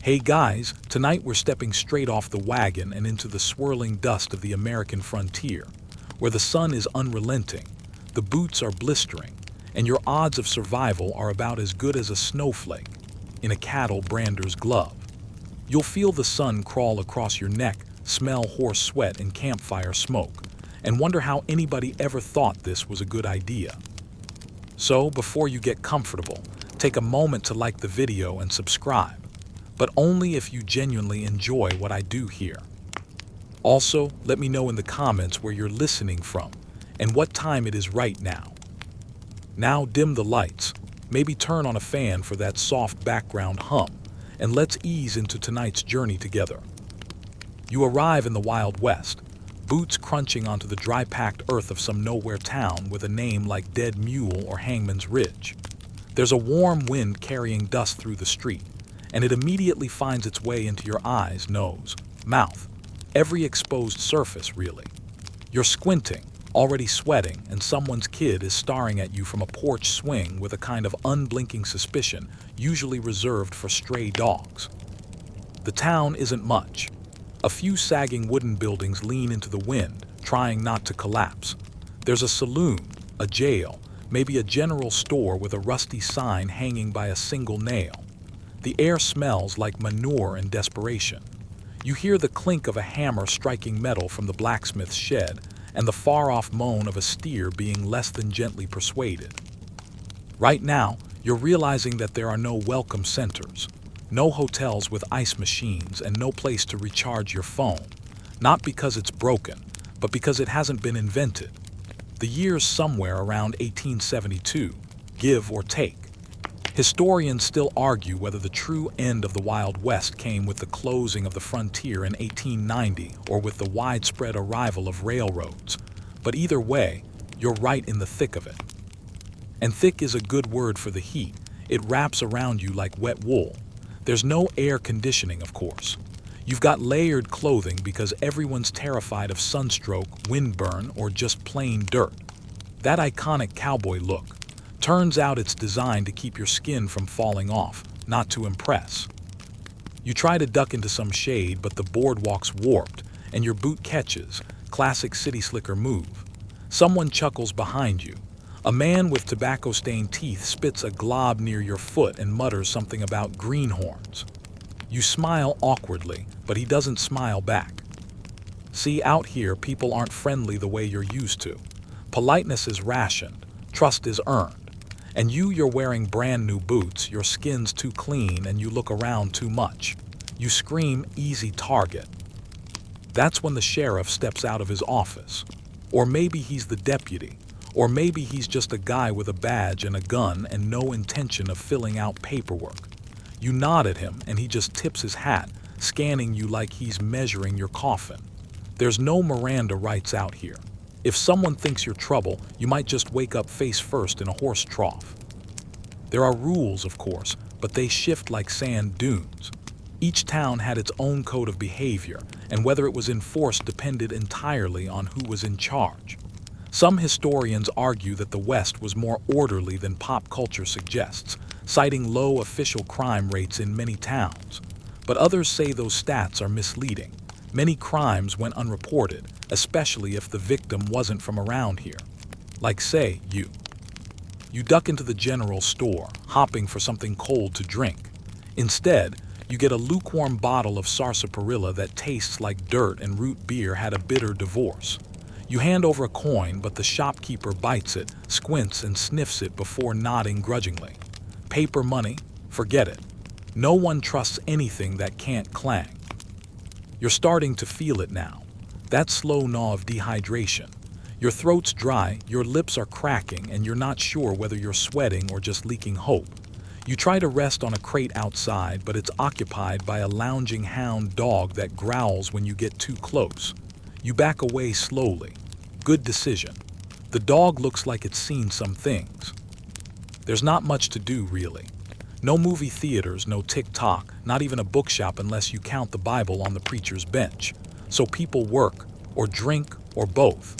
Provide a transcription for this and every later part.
Hey guys, tonight we're stepping straight off the wagon and into the swirling dust of the American frontier, where the sun is unrelenting, the boots are blistering, and your odds of survival are about as good as a snowflake in a cattle brander's glove. You'll feel the sun crawl across your neck, smell horse sweat and campfire smoke, and wonder how anybody ever thought this was a good idea. So, before you get comfortable, take a moment to like the video and subscribe, but only if you genuinely enjoy what I do here. Also, let me know in the comments where you're listening from and what time it is right now. Now dim the lights, maybe turn on a fan for that soft background hum, and let's ease into tonight's journey together. You arrive in the Wild West, boots crunching onto the dry-packed earth of some nowhere town with a name like Dead Mule or Hangman's Ridge. There's a warm wind carrying dust through the street, and it immediately finds its way into your eyes, nose, mouth, every exposed surface, really. You're squinting, already sweating, and someone's kid is staring at you from a porch swing with a kind of unblinking suspicion usually reserved for stray dogs. The town isn't much. A few sagging wooden buildings lean into the wind, trying not to collapse. There's a saloon, a jail, maybe a general store with a rusty sign hanging by a single nail. The air smells like manure and desperation. You hear the clink of a hammer striking metal from the blacksmith's shed, and the far-off moan of a steer being less than gently persuaded. Right now, you're realizing that there are no welcome centers, no hotels with ice machines, and no place to recharge your phone, not because it's broken, but because it hasn't been invented. The year's somewhere around 1872, give or take. Historians still argue whether the true end of the Wild West came with the closing of the frontier in 1890 or with the widespread arrival of railroads. But either way, you're right in the thick of it. And thick is a good word for the heat. It wraps around you like wet wool. There's no air conditioning, of course. You've got layered clothing because everyone's terrified of sunstroke, windburn, or just plain dirt. That iconic cowboy look. Turns out it's designed to keep your skin from falling off, not to impress. You try to duck into some shade, but the boardwalk's warped, and your boot catches, classic city slicker move. Someone chuckles behind you. A man with tobacco-stained teeth spits a glob near your foot and mutters something about greenhorns. You smile awkwardly, but he doesn't smile back. See, out here, people aren't friendly the way you're used to. Politeness is rationed, trust is earned. And you're wearing brand new boots, your skin's too clean, and you look around too much. You scream, easy target. That's when the sheriff steps out of his office. Or maybe he's the deputy. Or maybe he's just a guy with a badge and a gun and no intention of filling out paperwork. You nod at him and he just tips his hat, scanning you like he's measuring your coffin. There's no Miranda rights out here. If someone thinks you're trouble, you might just wake up face first in a horse trough. There are rules, of course, but they shift like sand dunes. Each town had its own code of behavior, and whether it was enforced depended entirely on who was in charge. Some historians argue that the West was more orderly than pop culture suggests, citing low official crime rates in many towns. But others say those stats are misleading. Many crimes went unreported, especially if the victim wasn't from around here. Like, say, you. You duck into the general store, hopping for something cold to drink. Instead, you get a lukewarm bottle of sarsaparilla that tastes like dirt and root beer had a bitter divorce. You hand over a coin, but the shopkeeper bites it, squints, and sniffs it before nodding grudgingly. Paper money? Forget it. No one trusts anything that can't clang. You're starting to feel it now. That slow gnaw of dehydration. Your throat's dry, your lips are cracking, and you're not sure whether you're sweating or just leaking hope. You try to rest on a crate outside, but it's occupied by a lounging hound dog that growls when you get too close. You back away slowly. Good decision. The dog looks like it's seen some things. There's not much to do, really. No movie theaters, no TikTok, not even a bookshop unless you count the Bible on the preacher's bench. So people work, or drink, or both.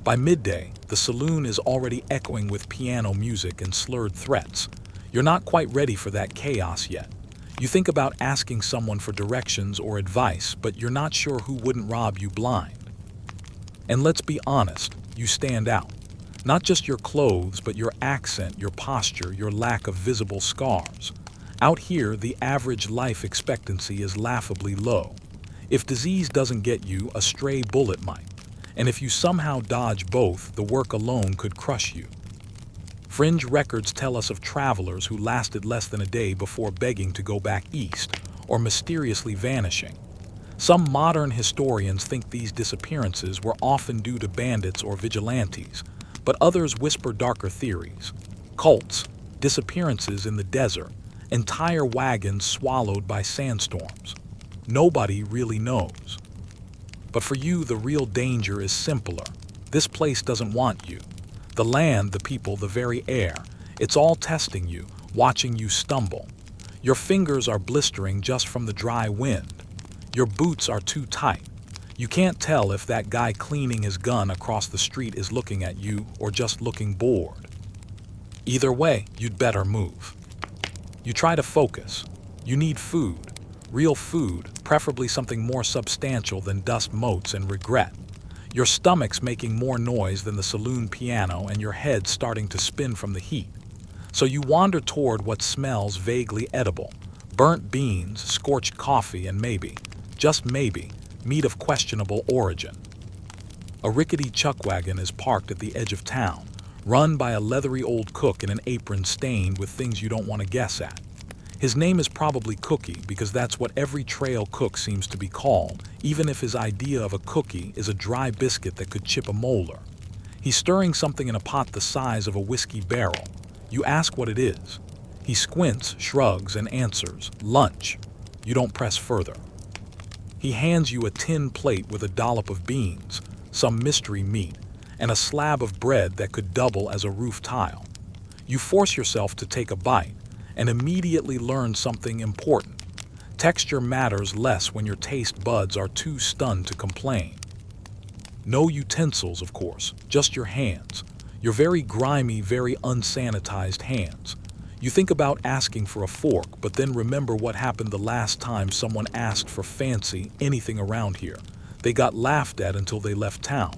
By midday, the saloon is already echoing with piano music and slurred threats. You're not quite ready for that chaos yet. You think about asking someone for directions or advice, but you're not sure who wouldn't rob you blind. And let's be honest, you stand out. Not just your clothes, but your accent, your posture, your lack of visible scars. Out here, the average life expectancy is laughably low. If disease doesn't get you, a stray bullet might. And if you somehow dodge both, the work alone could crush you. Fringe records tell us of travelers who lasted less than a day before begging to go back east, or mysteriously vanishing. Some modern historians think these disappearances were often due to bandits or vigilantes, but others whisper darker theories. Cults, disappearances in the desert, entire wagons swallowed by sandstorms. Nobody really knows. But for you, the real danger is simpler. This place doesn't want you. The land, the people, the very air, it's all testing you, watching you stumble. Your fingers are blistering just from the dry wind. Your boots are too tight. You can't tell if that guy cleaning his gun across the street is looking at you or just looking bored. Either way, you'd better move. You try to focus. You need food. Real food, preferably something more substantial than dust motes and regret. Your stomach's making more noise than the saloon piano and your head's starting to spin from the heat. So you wander toward what smells vaguely edible. Burnt beans, scorched coffee, and maybe, just maybe, meat of questionable origin. A rickety chuck wagon is parked at the edge of town, run by a leathery old cook in an apron stained with things you don't want to guess at. His name is probably Cookie because that's what every trail cook seems to be called, even if his idea of a cookie is a dry biscuit that could chip a molar. He's stirring something in a pot the size of a whiskey barrel. You ask what it is. He squints, shrugs, and answers, "Lunch." You don't press further. He hands you a tin plate with a dollop of beans, some mystery meat, and a slab of bread that could double as a roof tile. You force yourself to take a bite, and immediately learn something important. Texture matters less when your taste buds are too stunned to complain. No utensils, of course, just your hands. Your very grimy, very unsanitized hands. You think about asking for a fork, but then remember what happened the last time someone asked for fancy anything around here. They got laughed at until they left town.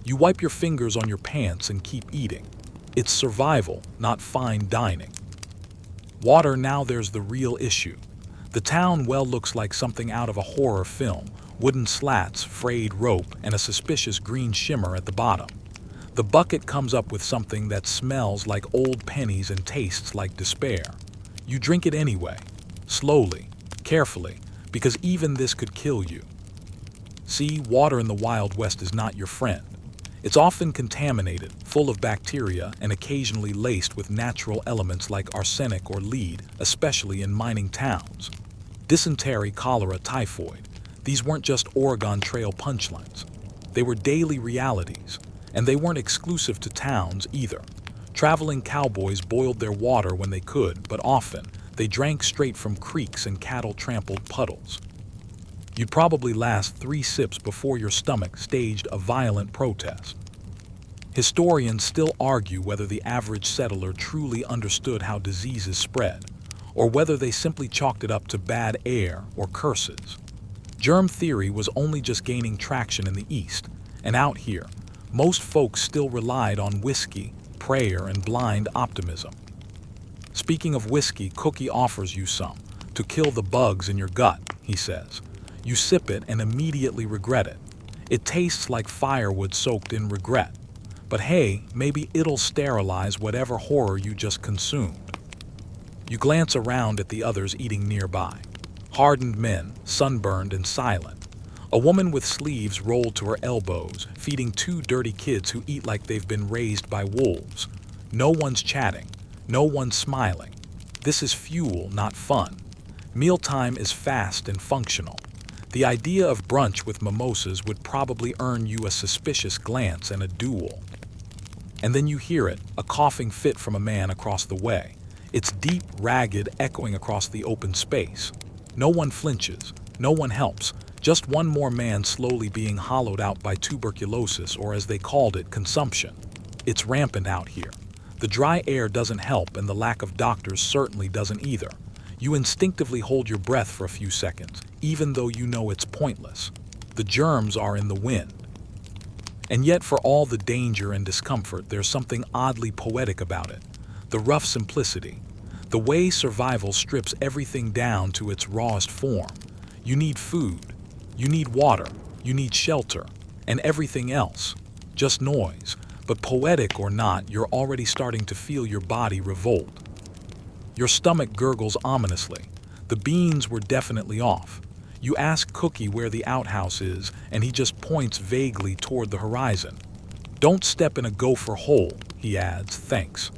You wipe your fingers on your pants and keep eating. It's survival, not fine dining. Water, now there's the real issue. The town well looks like something out of a horror film, wooden slats, frayed rope, and a suspicious green shimmer at the bottom. The bucket comes up with something that smells like old pennies and tastes like despair. You drink it anyway, slowly, carefully, because even this could kill you. See, water in the Wild West is not your friend. It's often contaminated, full of bacteria, and occasionally laced with natural elements like arsenic or lead, especially in mining towns. Dysentery, cholera, typhoid. These weren't just Oregon Trail punchlines. They were daily realities, and they weren't exclusive to towns either. Traveling cowboys boiled their water when they could, but often they drank straight from creeks and cattle-trampled puddles. You'd probably last 3 sips before your stomach staged a violent protest. Historians still argue whether the average settler truly understood how diseases spread, or whether they simply chalked it up to bad air or curses. Germ theory was only just gaining traction in the East, and out here, most folks still relied on whiskey, prayer, and blind optimism. Speaking of whiskey, Cookie offers you some, to kill the bugs in your gut, he says. You sip it and immediately regret it. It tastes like firewood soaked in regret. But hey, maybe it'll sterilize whatever horror you just consumed. You glance around at the others eating nearby. Hardened men, sunburned and silent. A woman with sleeves rolled to her elbows, feeding 2 dirty kids who eat like they've been raised by wolves. No one's chatting. No one's smiling. This is fuel, not fun. Mealtime is fast and functional. The idea of brunch with mimosas would probably earn you a suspicious glance and a duel. And then you hear it, a coughing fit from a man across the way. It's deep, ragged, echoing across the open space. No one flinches. No one helps. Just one more man slowly being hollowed out by tuberculosis, or as they called it, consumption. It's rampant out here. The dry air doesn't help, and the lack of doctors certainly doesn't either. You instinctively hold your breath for a few seconds, even though you know it's pointless. The germs are in the wind. And yet, for all the danger and discomfort, there's something oddly poetic about it. The rough simplicity. The way survival strips everything down to its rawest form. You need food. You need water. You need shelter. And everything else. Just noise. But poetic or not, you're already starting to feel your body revolt. Your stomach gurgles ominously. The beans were definitely off. You ask Cookie where the outhouse is, and he just points vaguely toward the horizon. Don't step in a gopher hole, he adds, thanks.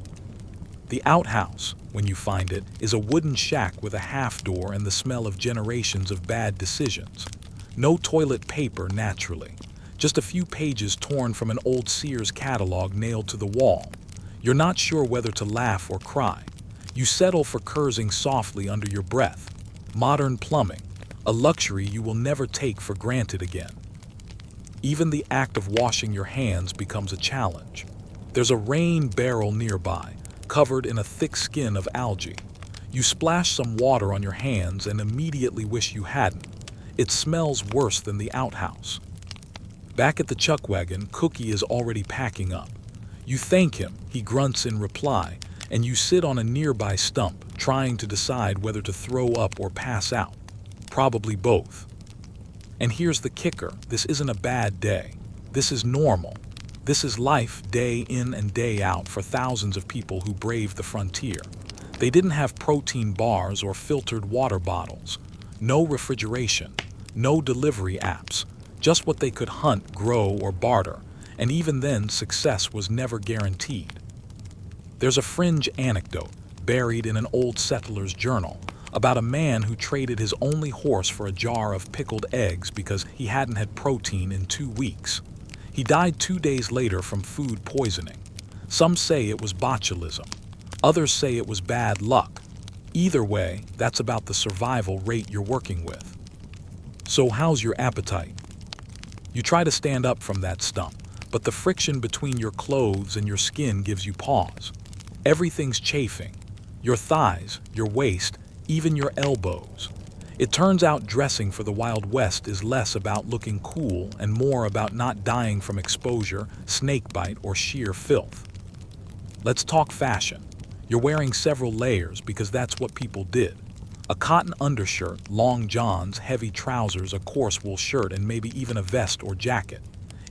The outhouse, when you find it, is a wooden shack with a half door and the smell of generations of bad decisions. No toilet paper, naturally. Just a few pages torn from an old Sears catalog nailed to the wall. You're not sure whether to laugh or cry. You settle for cursing softly under your breath. Modern plumbing, a luxury you will never take for granted again. Even the act of washing your hands becomes a challenge. There's a rain barrel nearby, covered in a thick skin of algae. You splash some water on your hands and immediately wish you hadn't. It smells worse than the outhouse. Back at the chuck wagon, Cookie is already packing up. You thank him, he grunts in reply, and you sit on a nearby stump, trying to decide whether to throw up or pass out. Probably both. And here's the kicker, this isn't a bad day. This is normal. This is life day in and day out for thousands of people who braved the frontier. They didn't have protein bars or filtered water bottles. No refrigeration. No delivery apps. Just what they could hunt, grow, or barter. And even then, success was never guaranteed. There's a fringe anecdote, buried in an old settler's journal, about a man who traded his only horse for a jar of pickled eggs because he hadn't had protein in 2 weeks. He died 2 days later from food poisoning. Some say it was botulism. Others say it was bad luck. Either way, that's about the survival rate you're working with. So how's your appetite? You try to stand up from that stump, but the friction between your clothes and your skin gives you pause. Everything's chafing. Your thighs, your waist, even your elbows. It turns out dressing for the Wild West is less about looking cool and more about not dying from exposure, snakebite, or sheer filth. Let's talk fashion. You're wearing several layers because that's what people did. A cotton undershirt, long johns, heavy trousers, a coarse wool shirt, and maybe even a vest or jacket.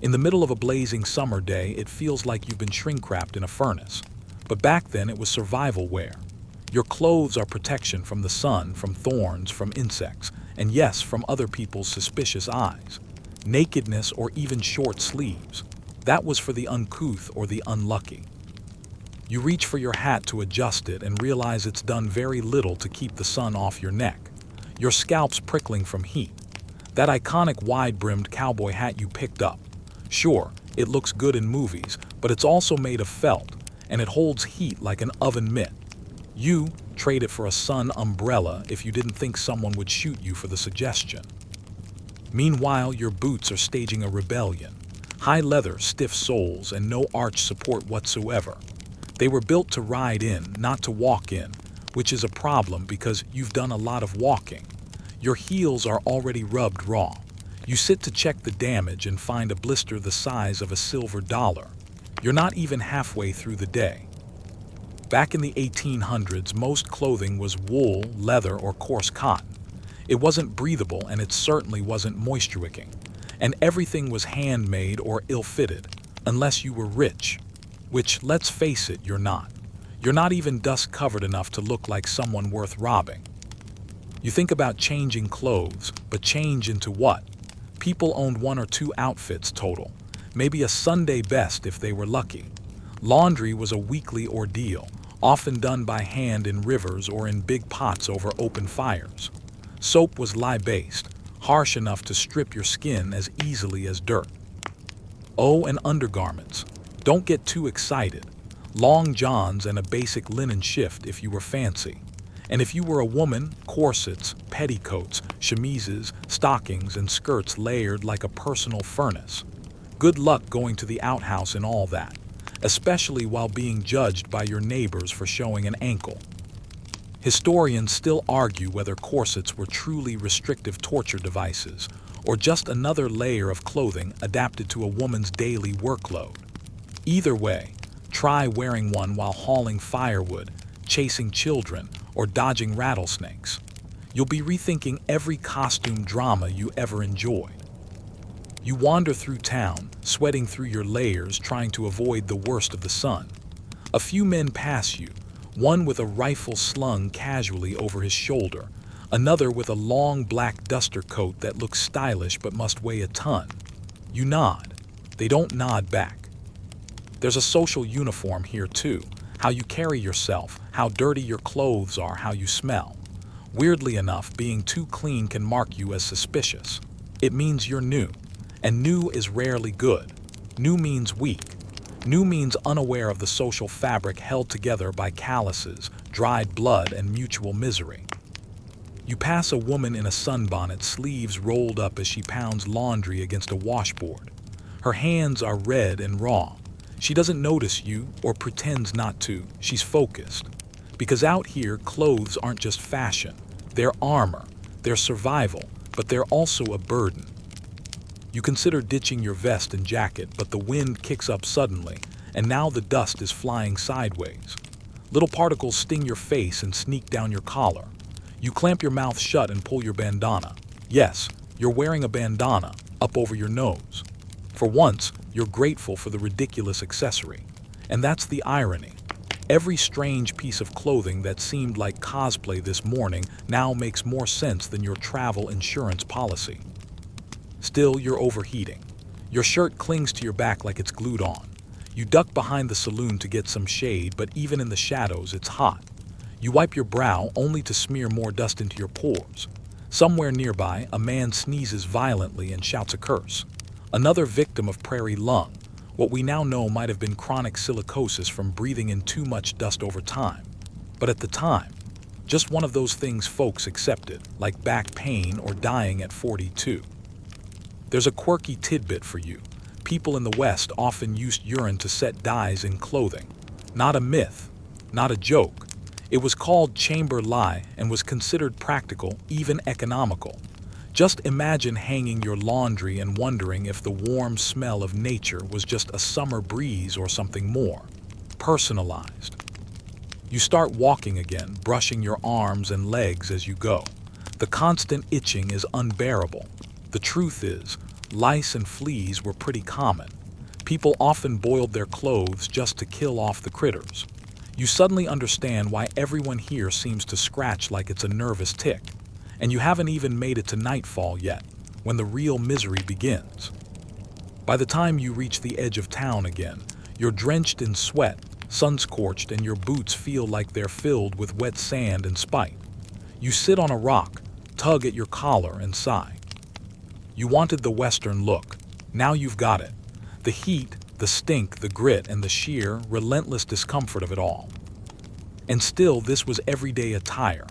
In the middle of a blazing summer day, it feels like you've been shrink-wrapped in a furnace. But back then, it was survival wear. Your clothes are protection from the sun, from thorns, from insects, and yes, from other people's suspicious eyes. Nakedness or even short sleeves. That was for the uncouth or the unlucky. You reach for your hat to adjust it and realize it's done very little to keep the sun off your neck. Your scalp's prickling from heat. That iconic wide-brimmed cowboy hat you picked up. Sure, it looks good in movies, but it's also made of felt, and it holds heat like an oven mitt. You trade it for a sun umbrella if you didn't think someone would shoot you for the suggestion. Meanwhile, your boots are staging a rebellion. High leather, stiff soles, and no arch support whatsoever. They were built to ride in, not to walk in, which is a problem because you've done a lot of walking. Your heels are already rubbed raw. You sit to check the damage and find a blister the size of a silver dollar. You're not even halfway through the day. Back in the 1800s, most clothing was wool, leather, or coarse cotton. It wasn't breathable and it certainly wasn't moisture-wicking. And everything was handmade or ill-fitted, unless you were rich. Which, let's face it, you're not. You're not even dust-covered enough to look like someone worth robbing. You think about changing clothes, but change into what? People owned 1 or 2 outfits total, maybe a Sunday best if they were lucky. Laundry was a weekly ordeal, often done by hand in rivers or in big pots over open fires. Soap was lye-based, harsh enough to strip your skin as easily as dirt. Oh, and undergarments. Don't get too excited. Long johns and a basic linen shift if you were fancy. And if you were a woman, corsets, petticoats, chemises, stockings, and skirts layered like a personal furnace. Good luck going to the outhouse in all that, especially while being judged by your neighbors for showing an ankle. Historians still argue whether corsets were truly restrictive torture devices or just another layer of clothing adapted to a woman's daily workload. Either way, try wearing one while hauling firewood, chasing children, or dodging rattlesnakes. You'll be rethinking every costume drama you ever enjoyed. You wander through town, sweating through your layers, trying to avoid the worst of the sun. A few men pass you, one with a rifle slung casually over his shoulder, another with a long black duster coat that looks stylish but must weigh a ton. You nod. They don't nod back. There's a social uniform here too. How you carry yourself, how dirty your clothes are, how you smell. Weirdly enough, being too clean can mark you as suspicious. It means you're new, and new is rarely good. New means weak. New means unaware of the social fabric held together by calluses, dried blood, and mutual misery. You pass a woman in a sunbonnet, sleeves rolled up as she pounds laundry against a washboard. Her hands are red and raw. She doesn't notice you or pretends not to. She's focused. Because out here, clothes aren't just fashion. They're armor. They're survival, but they're also a burden. You consider ditching your vest and jacket, but the wind kicks up suddenly, and now the dust is flying sideways. Little particles sting your face and sneak down your collar. You clamp your mouth shut and pull your bandana. Yes, you're wearing a bandana up over your nose. For once, you're grateful for the ridiculous accessory. And that's the irony. Every strange piece of clothing that seemed like cosplay this morning now makes more sense than your travel insurance policy. Still, you're overheating. Your shirt clings to your back like it's glued on. You duck behind the saloon to get some shade, but even in the shadows, it's hot. You wipe your brow only to smear more dust into your pores. Somewhere nearby, a man sneezes violently and shouts a curse. Another victim of prairie lung. What we now know might have been chronic silicosis from breathing in too much dust over time. But at the time, just one of those things folks accepted, like back pain or dying at 42. There's a quirky tidbit for you. People in the West often used urine to set dyes in clothing. Not a myth, not a joke. It was called chamber lye and was considered practical, even economical. Just imagine hanging your laundry and wondering if the warm smell of nature was just a summer breeze or something more. Personalized. You start walking again, brushing your arms and legs as you go. The constant itching is unbearable. The truth is, lice and fleas were pretty common. People often boiled their clothes just to kill off the critters. You suddenly understand why everyone here seems to scratch like it's a nervous tick. And you haven't even made it to nightfall yet, when the real misery begins. By the time you reach the edge of town again, you're drenched in sweat, sun-scorched, and your boots feel like they're filled with wet sand and spite. You sit on a rock, tug at your collar, and sigh. You wanted the Western look. Now you've got it. The heat, the stink, the grit, and the sheer, relentless discomfort of it all. And still, this was everyday attire.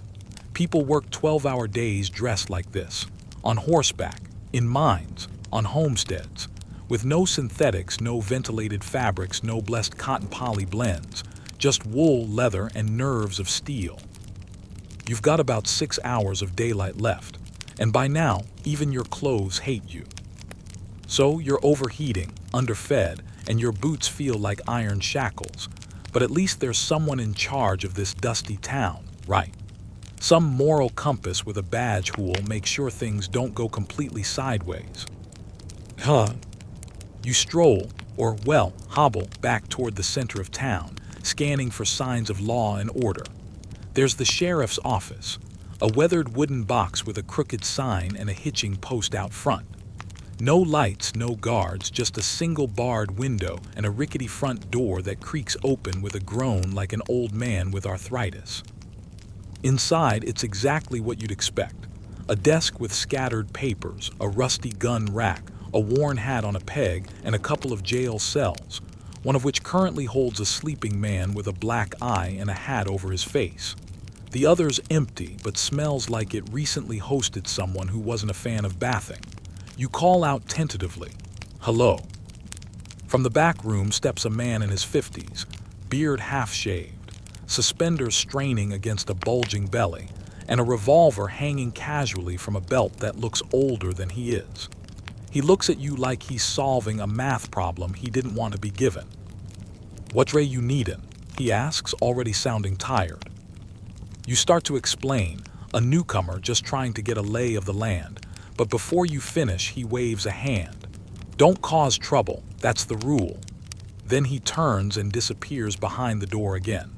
People worked 12-hour days dressed like this, on horseback, in mines, on homesteads, with no synthetics, no ventilated fabrics, no blessed cotton poly blends, just wool, leather, and nerves of steel. You've got about 6 hours of daylight left, and by now, even your clothes hate you. So you're overheating, underfed, and your boots feel like iron shackles, but at least there's someone in charge of this dusty town, right? Some moral compass with a badge who'll make sure things don't go completely sideways. You stroll, or well, hobble back toward the center of town, scanning for signs of law and order. There's the sheriff's office, a weathered wooden box with a crooked sign and a hitching post out front. No lights, no guards, just a single barred window and a rickety front door that creaks open with a groan like an old man with arthritis. Inside, it's exactly what you'd expect. A desk with scattered papers, a rusty gun rack, a worn hat on a peg, and a couple of jail cells, one of which currently holds a sleeping man with a black eye and a hat over his face. The other's empty, but smells like it recently hosted someone who wasn't a fan of bathing. You call out tentatively, "Hello." From the back room steps a man in his 50s, beard half-shaved. suspenders straining against a bulging belly, and a revolver hanging casually from a belt that looks older than he is. He looks at you like he's solving a math problem he didn't want to be given. "What dray you needin'?" he asks, already sounding tired. You start to explain, a newcomer just trying to get a lay of the land, but before you finish, he waves a hand. "Don't cause trouble, that's the rule." Then he turns and disappears behind the door again.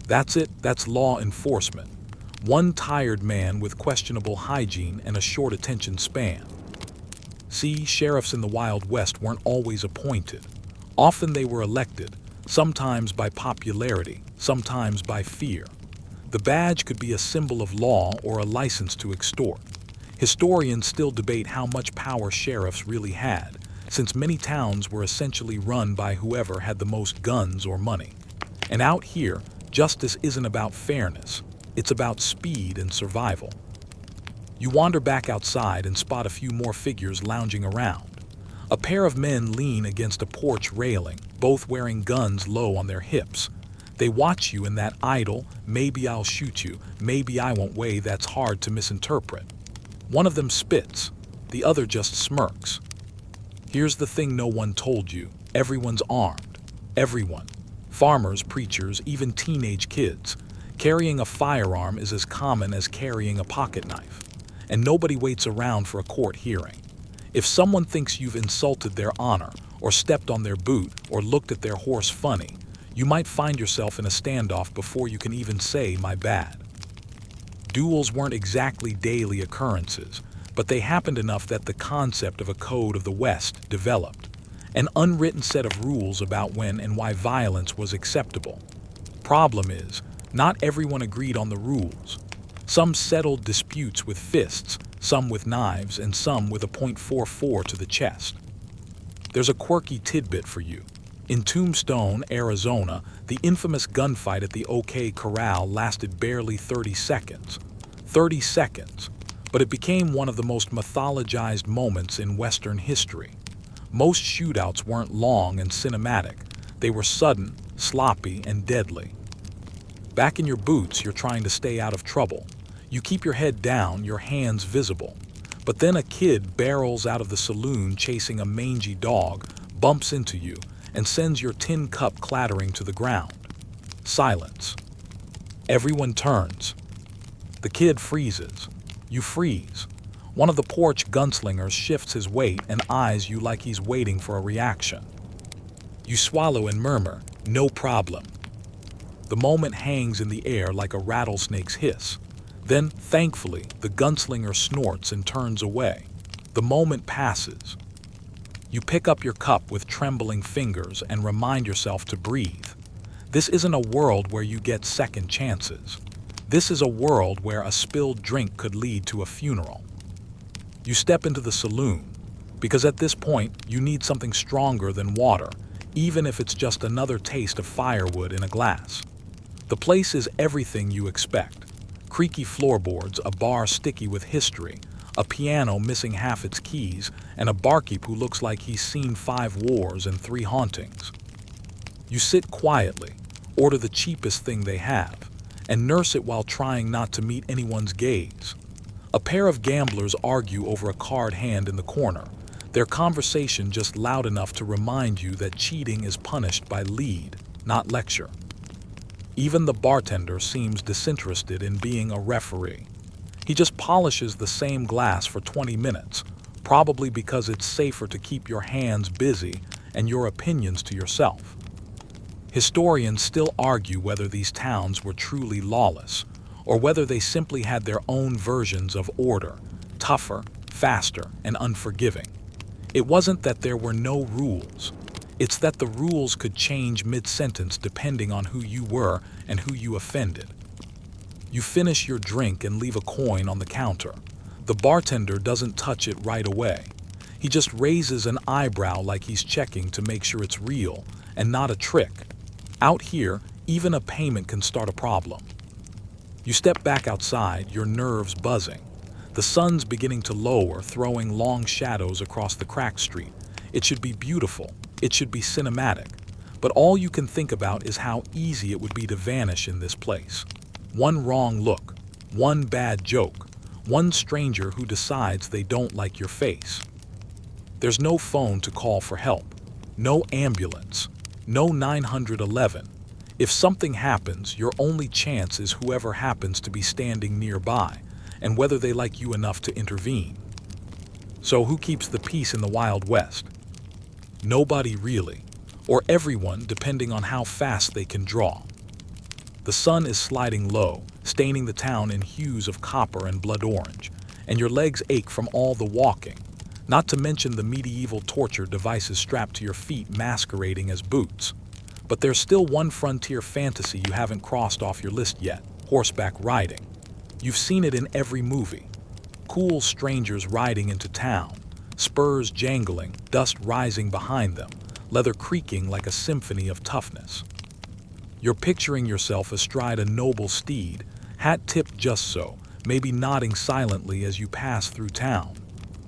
That's it, that's law enforcement. One tired man with questionable hygiene and a short attention span. See, sheriffs in the Wild West weren't always appointed. Often they were elected, sometimes by popularity, sometimes by fear. The badge could be a symbol of law or a license to extort. Historians still debate how much power sheriffs really had, since many towns were essentially run by whoever had the most guns or money. And out here, justice isn't about fairness, it's about speed and survival. You wander back outside and spot a few more figures lounging around. A pair of men lean against a porch railing, both wearing guns low on their hips. They watch you in that idle, maybe I'll shoot you, maybe I won't way that's hard to misinterpret. One of them spits, the other just smirks. Here's the thing no one told you, everyone's armed. Everyone. Farmers, preachers, even teenage kids. Carrying a firearm is as common as carrying a pocket knife. And nobody waits around for a court hearing. If someone thinks you've insulted their honor, or stepped on their boot, or looked at their horse funny, you might find yourself in a standoff before you can even say, "my bad." Duels weren't exactly daily occurrences, but they happened enough that the concept of a code of the West developed. An unwritten set of rules about when and why violence was acceptable. Problem is, not everyone agreed on the rules. Some settled disputes with fists, some with knives, and some with a .44 to the chest. There's a quirky tidbit for you. In Tombstone, Arizona, the infamous gunfight at the OK Corral lasted barely 30 seconds. 30 seconds, but it became one of the most mythologized moments in Western history. Most shootouts weren't long and cinematic. They were sudden, sloppy, and deadly. Back in your boots, you're trying to stay out of trouble. You keep your head down, your hands visible. But then a kid barrels out of the saloon chasing a mangy dog, bumps into you, and sends your tin cup clattering to the ground. Silence. Everyone turns. The kid freezes. You freeze. One of the porch gunslingers shifts his weight and eyes you like he's waiting for a reaction. You swallow and murmur, "No problem." The moment hangs in the air like a rattlesnake's hiss. Then, thankfully, the gunslinger snorts and turns away. The moment passes. You pick up your cup with trembling fingers and remind yourself to breathe. This isn't a world where you get second chances. This is a world where a spilled drink could lead to a funeral. You step into the saloon, because at this point, you need something stronger than water, even if it's just another taste of firewood in a glass. The place is everything you expect. Creaky floorboards, a bar sticky with history, a piano missing half its keys, and a barkeep who looks like he's seen 5 wars and 3 hauntings. You sit quietly, order the cheapest thing they have, and nurse it while trying not to meet anyone's gaze. A pair of gamblers argue over a card hand in the corner, their conversation just loud enough to remind you that cheating is punished by lead, not lecture. Even the bartender seems disinterested in being a referee. He just polishes the same glass for 20 minutes, probably because it's safer to keep your hands busy and your opinions to yourself. Historians still argue whether these towns were truly lawless, or whether they simply had their own versions of order, tougher, faster, and unforgiving. It wasn't that there were no rules. It's that the rules could change mid-sentence depending on who you were and who you offended. You finish your drink and leave a coin on the counter. The bartender doesn't touch it right away. He just raises an eyebrow like he's checking to make sure it's real and not a trick. Out here, even a payment can start a problem. You step back outside, your nerves buzzing. The sun's beginning to lower, throwing long shadows across the cracked street. It should be beautiful. It should be cinematic. But all you can think about is how easy it would be to vanish in this place. One wrong look, one bad joke, one stranger who decides they don't like your face. There's no phone to call for help, no ambulance, no 911. If something happens, your only chance is whoever happens to be standing nearby, and whether they like you enough to intervene. So who keeps the peace in the Wild West? Nobody really, or everyone depending on how fast they can draw. The sun is sliding low, staining the town in hues of copper and blood orange, and your legs ache from all the walking, not to mention the medieval torture devices strapped to your feet masquerading as boots. But there's still one frontier fantasy you haven't crossed off your list yet: horseback riding. You've seen it in every movie. Cool strangers riding into town, spurs jangling, dust rising behind them, leather creaking like a symphony of toughness. You're picturing yourself astride a noble steed, hat tipped just so, maybe nodding silently as you pass through town.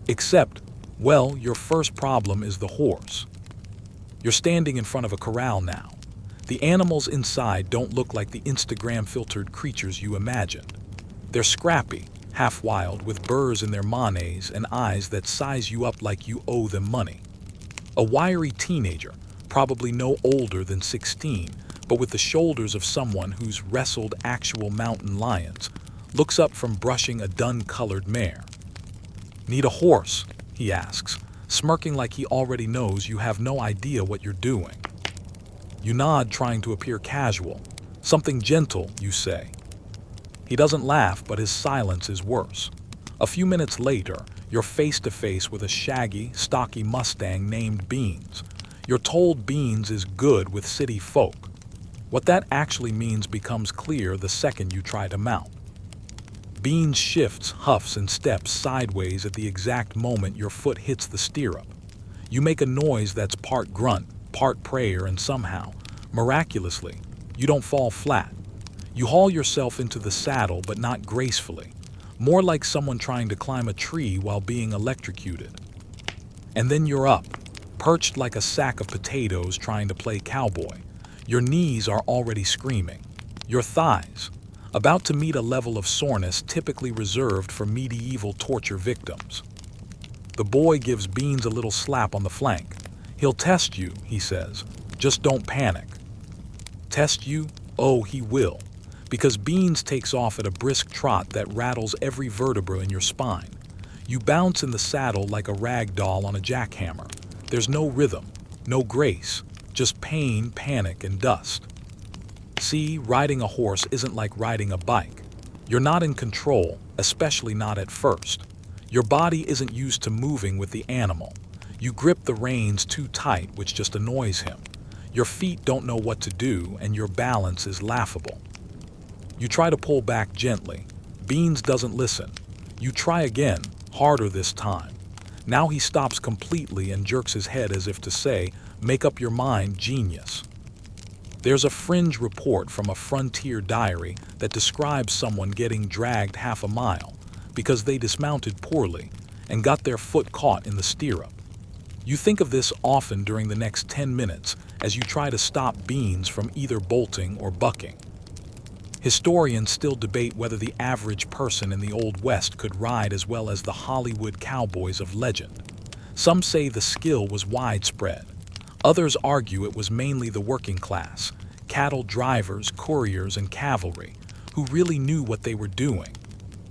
Except, well, your first problem is the horse. You're standing in front of a corral now. The animals inside don't look like the Instagram-filtered creatures you imagined. They're scrappy, half-wild, with burrs in their manes and eyes that size you up like you owe them money. A wiry teenager, probably no older than 16, but with the shoulders of someone who's wrestled actual mountain lions, looks up from brushing a dun-colored mare. "Need a horse?" he asks, smirking like he already knows you have no idea what you're doing. You nod, trying to appear casual. "Something gentle," you say. He doesn't laugh, but his silence is worse. A few minutes later, you're face to face with a shaggy, stocky Mustang named Beans. You're told Beans is good with city folk. What that actually means becomes clear the second you try to mount. Beans shifts, huffs, and steps sideways at the exact moment your foot hits the stirrup. You make a noise that's part grunt, part prayer, and somehow, miraculously, you don't fall flat. You haul yourself into the saddle, but not gracefully, more like someone trying to climb a tree while being electrocuted. And then you're up, perched like a sack of potatoes trying to play cowboy. Your knees are already screaming. Your thighs, about to meet a level of soreness typically reserved for medieval torture victims. The boy gives Beans a little slap on the flank. "He'll test you," he says. "Just don't panic." Test you? Oh, he will. Because Beans takes off at a brisk trot that rattles every vertebra in your spine. You bounce in the saddle like a rag doll on a jackhammer. There's no rhythm, no grace, just pain, panic, and dust. See, riding a horse isn't like riding a bike. You're not in control, especially not at first. Your body isn't used to moving with the animal. You grip the reins too tight, which just annoys him. Your feet don't know what to do, and your balance is laughable. You try to pull back gently. Beans doesn't listen. You try again, harder this time. Now he stops completely and jerks his head as if to say, "Make up your mind, genius." There's a fringe report from a frontier diary that describes someone getting dragged half a mile because they dismounted poorly and got their foot caught in the stirrup. You think of this often during the next 10 minutes as you try to stop Beans from either bolting or bucking. Historians still debate whether the average person in the Old West could ride as well as the Hollywood cowboys of legend. Some say the skill was widespread. Others argue it was mainly the working class, cattle drivers, couriers, and cavalry, who really knew what they were doing.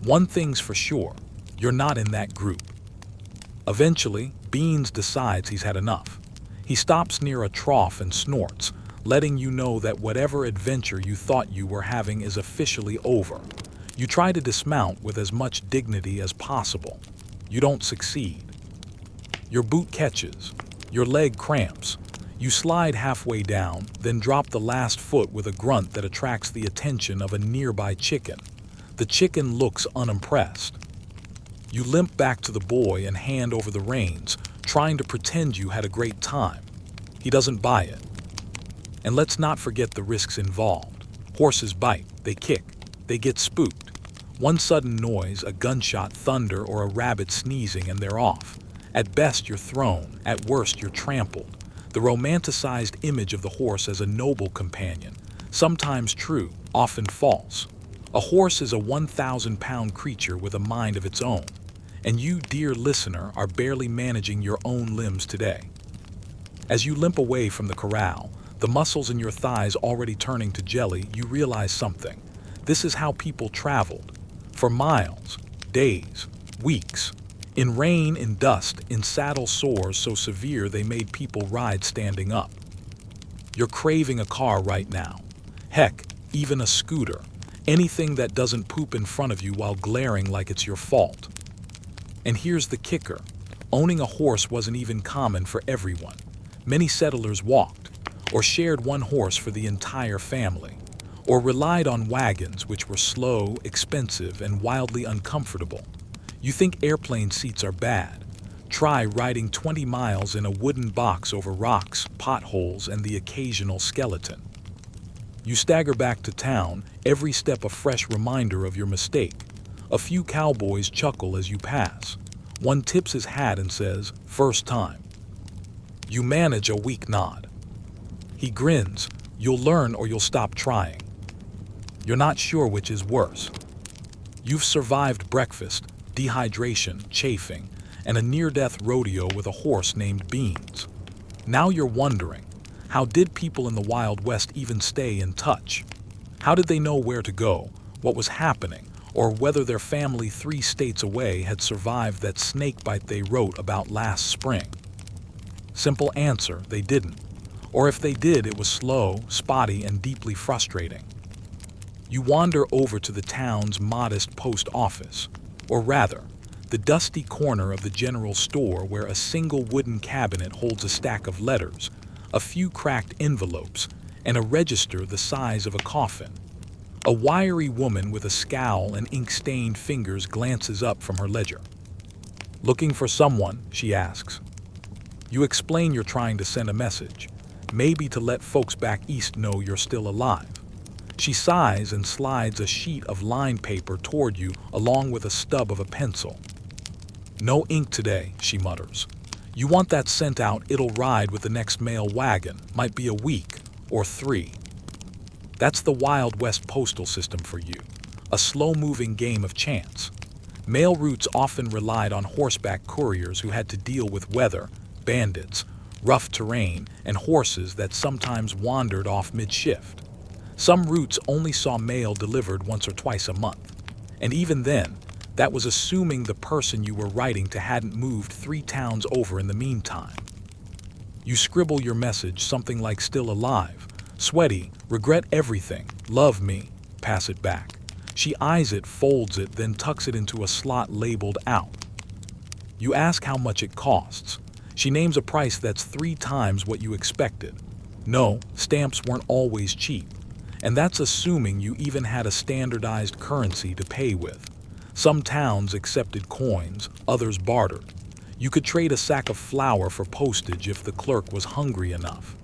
One thing's for sure, you're not in that group. Eventually, Beans decides he's had enough. He stops near a trough and snorts, letting you know that whatever adventure you thought you were having is officially over. You try to dismount with as much dignity as possible. You don't succeed. Your boot catches. Your leg cramps. You slide halfway down, then drop the last foot with a grunt that attracts the attention of a nearby chicken. The chicken looks unimpressed. You limp back to the boy and hand over the reins, trying to pretend you had a great time. He doesn't buy it. And let's not forget the risks involved. Horses bite, they kick, they get spooked. One sudden noise, a gunshot, thunder, or a rabbit sneezing, and they're off. At best, you're thrown. At worst, you're trampled. the romanticized image of the horse as a noble companion, sometimes true, often false. A horse is a 1,000-pound creature with a mind of its own, and you, dear listener, are barely managing your own limbs today. As you limp away from the corral, the muscles in your thighs already turning to jelly, you realize something. This is how people traveled. For miles, days, weeks. In rain, in dust, in saddle sores so severe they made people ride standing up. You're craving a car right now. Heck, even a scooter. Anything that doesn't poop in front of you while glaring like it's your fault. And here's the kicker. Owning a horse wasn't even common for everyone. Many settlers walked, or shared one horse for the entire family, or relied on wagons which were slow, expensive, and wildly uncomfortable. You think airplane seats are bad? Try riding 20 miles in a wooden box over rocks, potholes, and the occasional skeleton. You stagger back to town, every step a fresh reminder of your mistake. A few cowboys chuckle as you pass. One tips his hat and says, "First time." You manage a weak nod. He grins, "You'll learn or you'll stop trying." You're not sure which is worse. You've survived breakfast, dehydration, chafing, and a near-death rodeo with a horse named Beans. Now you're wondering, how did people in the Wild West even stay in touch? How did they know where to go, what was happening, or whether their family 3 states away had survived that snake bite they wrote about last spring? Simple answer, they didn't. Or if they did, it was slow, spotty, and deeply frustrating. You wander over to the town's modest post office, or rather, the dusty corner of the general store where a single wooden cabinet holds a stack of letters, a few cracked envelopes, and a register the size of a coffin. A wiry woman with a scowl and ink-stained fingers glances up from her ledger. "Looking for someone?" she asks. You explain you're trying to send a message, maybe to let folks back east know you're still alive. She sighs and slides a sheet of lined paper toward you along with a stub of a pencil. "No ink today," she mutters. "You want that sent out, it'll ride with the next mail wagon, might be a week or 3. That's the Wild West postal system for you, a slow-moving game of chance. Mail routes often relied on horseback couriers who had to deal with weather, bandits, rough terrain, and horses that sometimes wandered off mid-shift. Some routes only saw mail delivered once or twice a month, and even then, that was assuming the person you were writing to hadn't moved 3 towns over in the meantime. You scribble your message, something like "still alive, sweaty, regret everything, love me," pass it back. She eyes it, folds it, then tucks it into a slot labeled "out." You ask how much it costs. She names a price that's 3 times what you expected. No, stamps weren't always cheap. And that's assuming you even had a standardized currency to pay with. Some towns accepted coins, others bartered. You could trade a sack of flour for postage if the clerk was hungry enough.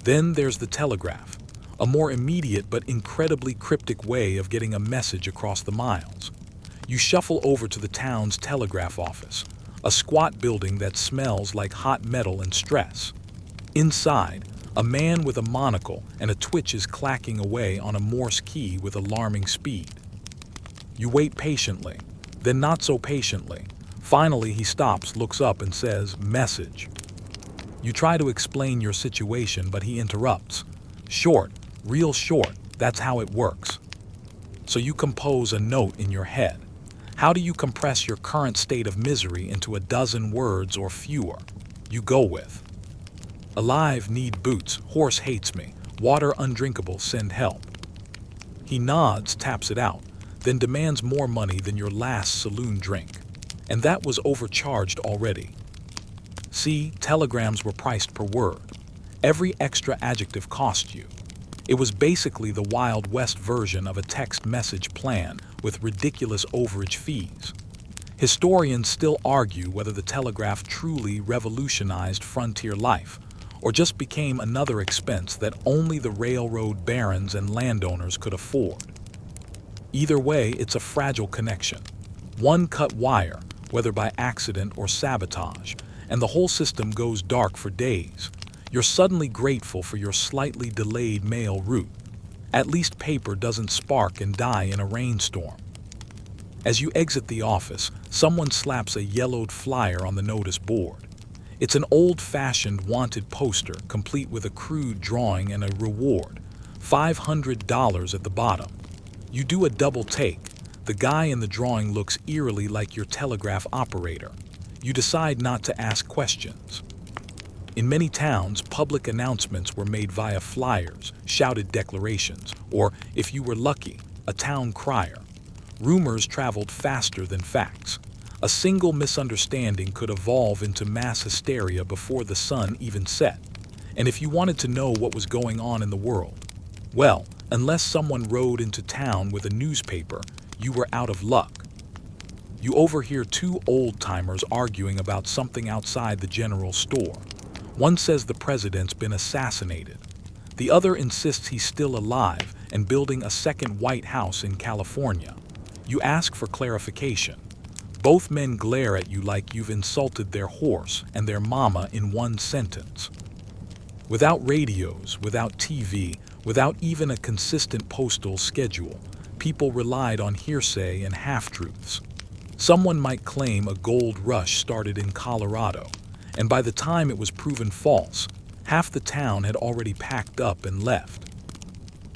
Then there's the telegraph, a more immediate but incredibly cryptic way of getting a message across the miles. You shuffle over to the town's telegraph office, a squat building that smells like hot metal and stress. Inside, a man with a monocle and a twitch is clacking away on a Morse key with alarming speed. You wait patiently, then not so patiently. Finally, he stops, looks up, and says, "Message." You try to explain your situation, but he interrupts. "Short, real short, that's how it works." So you compose a note in your head. How do you compress your current state of misery into a dozen words or fewer? You go with, "Alive, need boots, horse hates me, water undrinkable, send help." He nods, taps it out, then demands more money than your last saloon drink. And that was overcharged already. See, telegrams were priced per word. Every extra adjective cost you. It was basically the Wild West version of a text message plan with ridiculous overage fees. Historians still argue whether the telegraph truly revolutionized frontier life, or just became another expense that only the railroad barons and landowners could afford. Either way, it's a fragile connection. One cut wire, whether by accident or sabotage, and the whole system goes dark for days. You're suddenly grateful for your slightly delayed mail route. At least paper doesn't spark and die in a rainstorm. As you exit the office, someone slaps a yellowed flyer on the notice board. It's an old-fashioned wanted poster, complete with a crude drawing and a reward, $500 at the bottom. You do a double take. The guy in the drawing looks eerily like your telegraph operator. You decide not to ask questions. In many towns, public announcements were made via flyers, shouted declarations, or, if you were lucky, a town crier. Rumors traveled faster than facts. A single misunderstanding could evolve into mass hysteria before the sun even set. And if you wanted to know what was going on in the world, well, unless someone rode into town with a newspaper, you were out of luck. You overhear two old-timers arguing about something outside the general store. One says the president's been assassinated. The other insists he's still alive and building a second White House in California. You ask for clarification. Both men glare at you like you've insulted their horse and their mama in one sentence. Without radios, without TV, without even a consistent postal schedule, people relied on hearsay and half-truths. Someone might claim a gold rush started in Colorado, and by the time it was proven false, half the town had already packed up and left.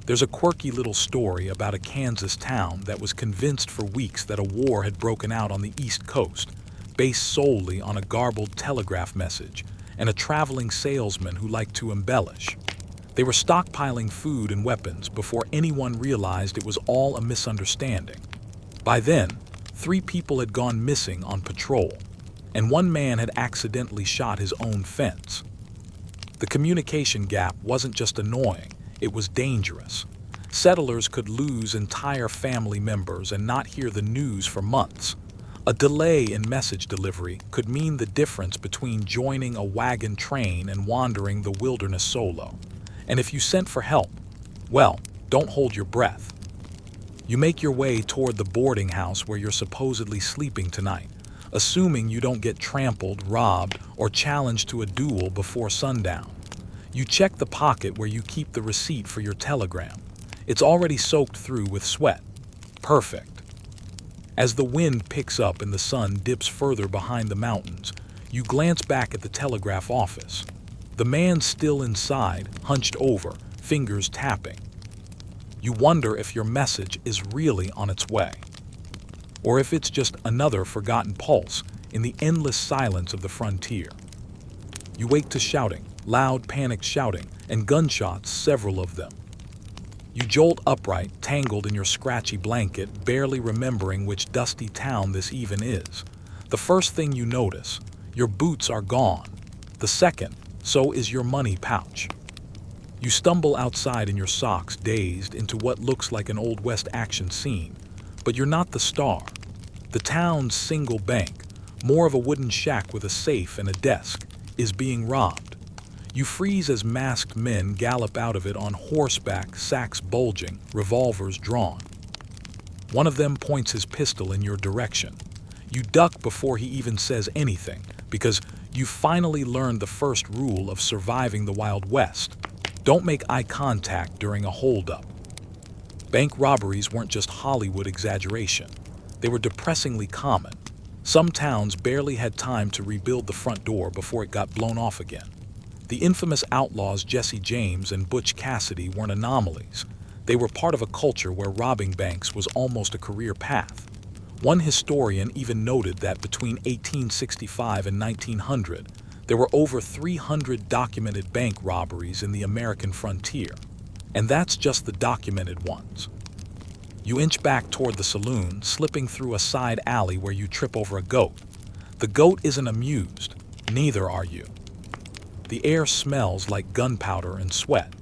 There's a quirky little story about a Kansas town that was convinced for weeks that a war had broken out on the East Coast, based solely on a garbled telegraph message and a traveling salesman who liked to embellish. They were stockpiling food and weapons before anyone realized it was all a misunderstanding. By then, 3 people had gone missing on patrol, and one man had accidentally shot his own fence. The communication gap wasn't just annoying, it was dangerous. Settlers could lose entire family members and not hear the news for months. A delay in message delivery could mean the difference between joining a wagon train and wandering the wilderness solo. And if you sent for help, well, don't hold your breath. You make your way toward the boarding house where you're supposedly sleeping tonight, assuming you don't get trampled, robbed, or challenged to a duel before sundown. You check the pocket where you keep the receipt for your telegram. It's already soaked through with sweat. Perfect. As the wind picks up and the sun dips further behind the mountains, you glance back at the telegraph office. The man's still inside, hunched over, fingers tapping. You wonder if your message is really on its way, or if it's just another forgotten pulse in the endless silence of the frontier. You wake to shouting, loud panicked shouting, and gunshots, several of them. You jolt upright, tangled in your scratchy blanket, barely remembering which dusty town this even is. The first thing you notice, your boots are gone. The second, so is your money pouch. You stumble outside in your socks, dazed, into what looks like an Old West action scene. But you're not the star. The town's single bank, more of a wooden shack with a safe and a desk, is being robbed. You freeze as masked men gallop out of it on horseback, sacks bulging, revolvers drawn. One of them points his pistol in your direction. You duck before he even says anything, because you've finally learned the first rule of surviving the Wild West. Don't make eye contact during a holdup. Bank robberies weren't just Hollywood exaggeration. They were depressingly common. Some towns barely had time to rebuild the front door before it got blown off again. The infamous outlaws Jesse James and Butch Cassidy weren't anomalies. They were part of a culture where robbing banks was almost a career path. One historian even noted that between 1865 and 1900, there were over 300 documented bank robberies in the American frontier. And that's just the documented ones. You inch back toward the saloon, slipping through a side alley where you trip over a goat. The goat isn't amused. Neither are you. The air smells like gunpowder and sweat.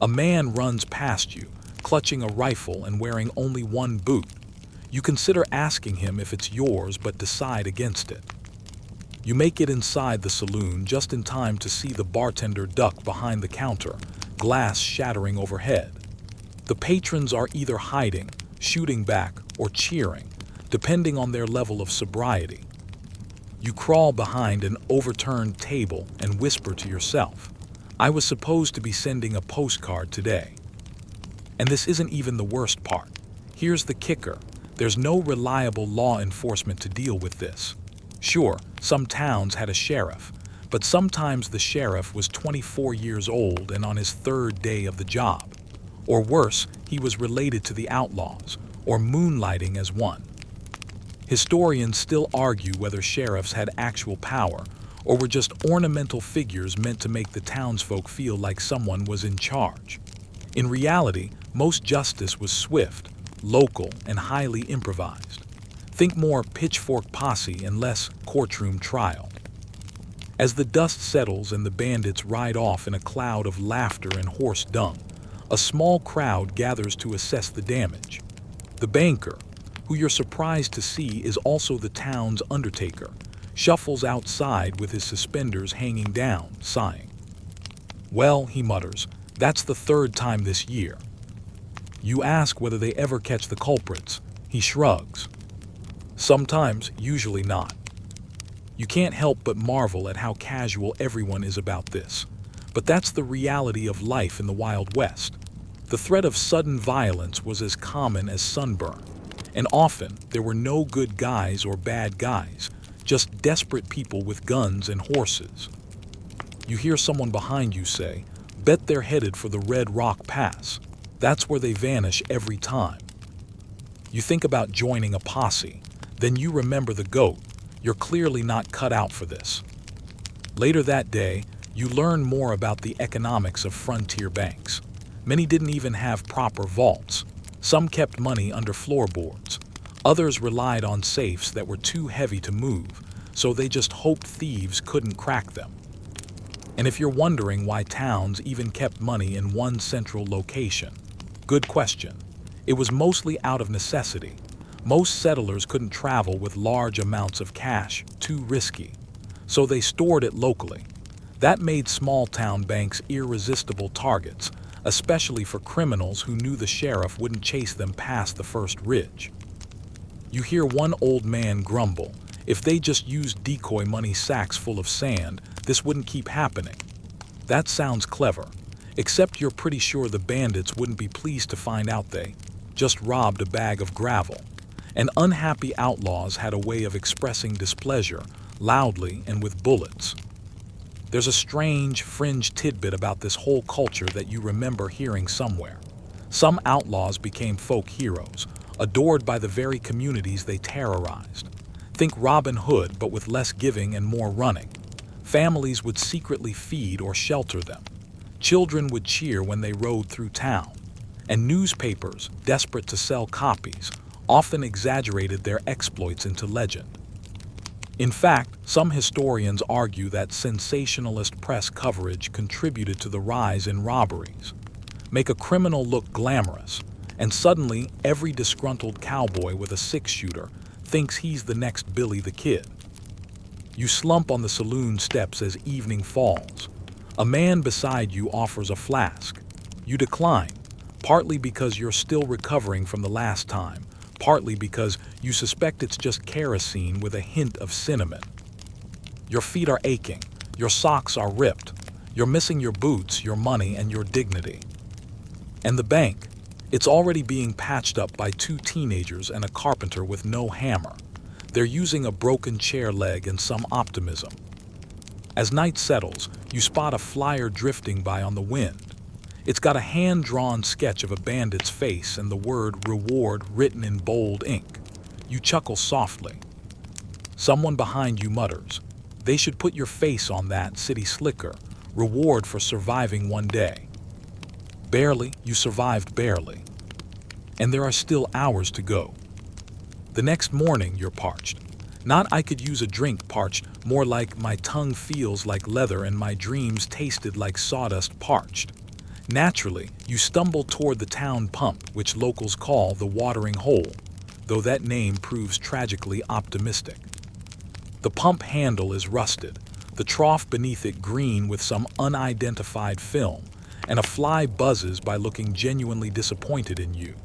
A man runs past you, clutching a rifle and wearing only one boot. You consider asking him if it's yours, but decide against it. You make it inside the saloon just in time to see the bartender duck behind the counter, glass shattering overhead. The patrons are either hiding, shooting back, or cheering, depending on their level of sobriety. You crawl behind an overturned table and whisper to yourself, I was supposed to be sending a postcard today. And this isn't even the worst part. Here's the kicker. There's no reliable law enforcement to deal with this. Sure, some towns had a sheriff, but sometimes the sheriff was 24 years old and on his third day of the job. Or worse, he was related to the outlaws, or moonlighting as one. Historians still argue whether sheriffs had actual power or were just ornamental figures meant to make the townsfolk feel like someone was in charge. In reality, most justice was swift, local, and highly improvised. Think more pitchfork posse and less courtroom trial. As the dust settles and the bandits ride off in a cloud of laughter and horse dung, a small crowd gathers to assess the damage. The banker, who you're surprised to see is also the town's undertaker, shuffles outside with his suspenders hanging down, sighing. "Well," he mutters, "that's the third time this year." You ask whether they ever catch the culprits. He shrugs. Sometimes, usually not. You can't help but marvel at how casual everyone is about this. But that's the reality of life in the Wild West. The threat of sudden violence was as common as sunburn, and often there were no good guys or bad guys, just desperate people with guns and horses. You hear someone behind you say, "Bet they're headed for the Red Rock Pass." That's where they vanish every time. You think about joining a posse, then you remember the goat. You're clearly not cut out for this. Later that day, you learn more about the economics of frontier banks. Many didn't even have proper vaults. Some kept money under floorboards. Others relied on safes that were too heavy to move, so they just hoped thieves couldn't crack them. And if you're wondering why towns even kept money in one central location, good question. It was mostly out of necessity. Most settlers couldn't travel with large amounts of cash, too risky. So they stored it locally. That made small-town banks irresistible targets, especially for criminals who knew the sheriff wouldn't chase them past the first ridge. You hear one old man grumble, "If they just used decoy money sacks full of sand, this wouldn't keep happening." That sounds clever, except you're pretty sure the bandits wouldn't be pleased to find out they just robbed a bag of gravel. And unhappy outlaws had a way of expressing displeasure, loudly and with bullets. There's a strange, fringe tidbit about this whole culture that you remember hearing somewhere. Some outlaws became folk heroes, adored by the very communities they terrorized. Think Robin Hood, but with less giving and more running. Families would secretly feed or shelter them. Children would cheer when they rode through town. And newspapers, desperate to sell copies, often exaggerated their exploits into legend. In fact, some historians argue that sensationalist press coverage contributed to the rise in robberies. Make a criminal look glamorous, and suddenly every disgruntled cowboy with a six-shooter thinks he's the next Billy the Kid. You slump on the saloon steps as evening falls. A man beside you offers a flask. You decline, partly because you're still recovering from the last time, partly because you suspect it's just kerosene with a hint of cinnamon. Your feet are aching, your socks are ripped, you're missing your boots, your money, and your dignity. And the bank, it's already being patched up by two teenagers and a carpenter with no hammer. They're using a broken chair leg and some optimism. As night settles, you spot a flyer drifting by on the wind. It's got a hand-drawn sketch of a bandit's face and the word "reward" written in bold ink. You chuckle softly. Someone behind you mutters, "They should put your face on that, city slicker. Reward for surviving one day." Barely, you survived barely. And there are still hours to go. The next morning, you're parched. Not "I could use a drink" parched, more like "my tongue feels like leather and my dreams tasted like sawdust" parched. Naturally, you stumble toward the town pump, which locals call the watering hole, though that name proves tragically optimistic. The pump handle is rusted, the trough beneath it green with some unidentified film, and a fly buzzes by looking genuinely disappointed in you.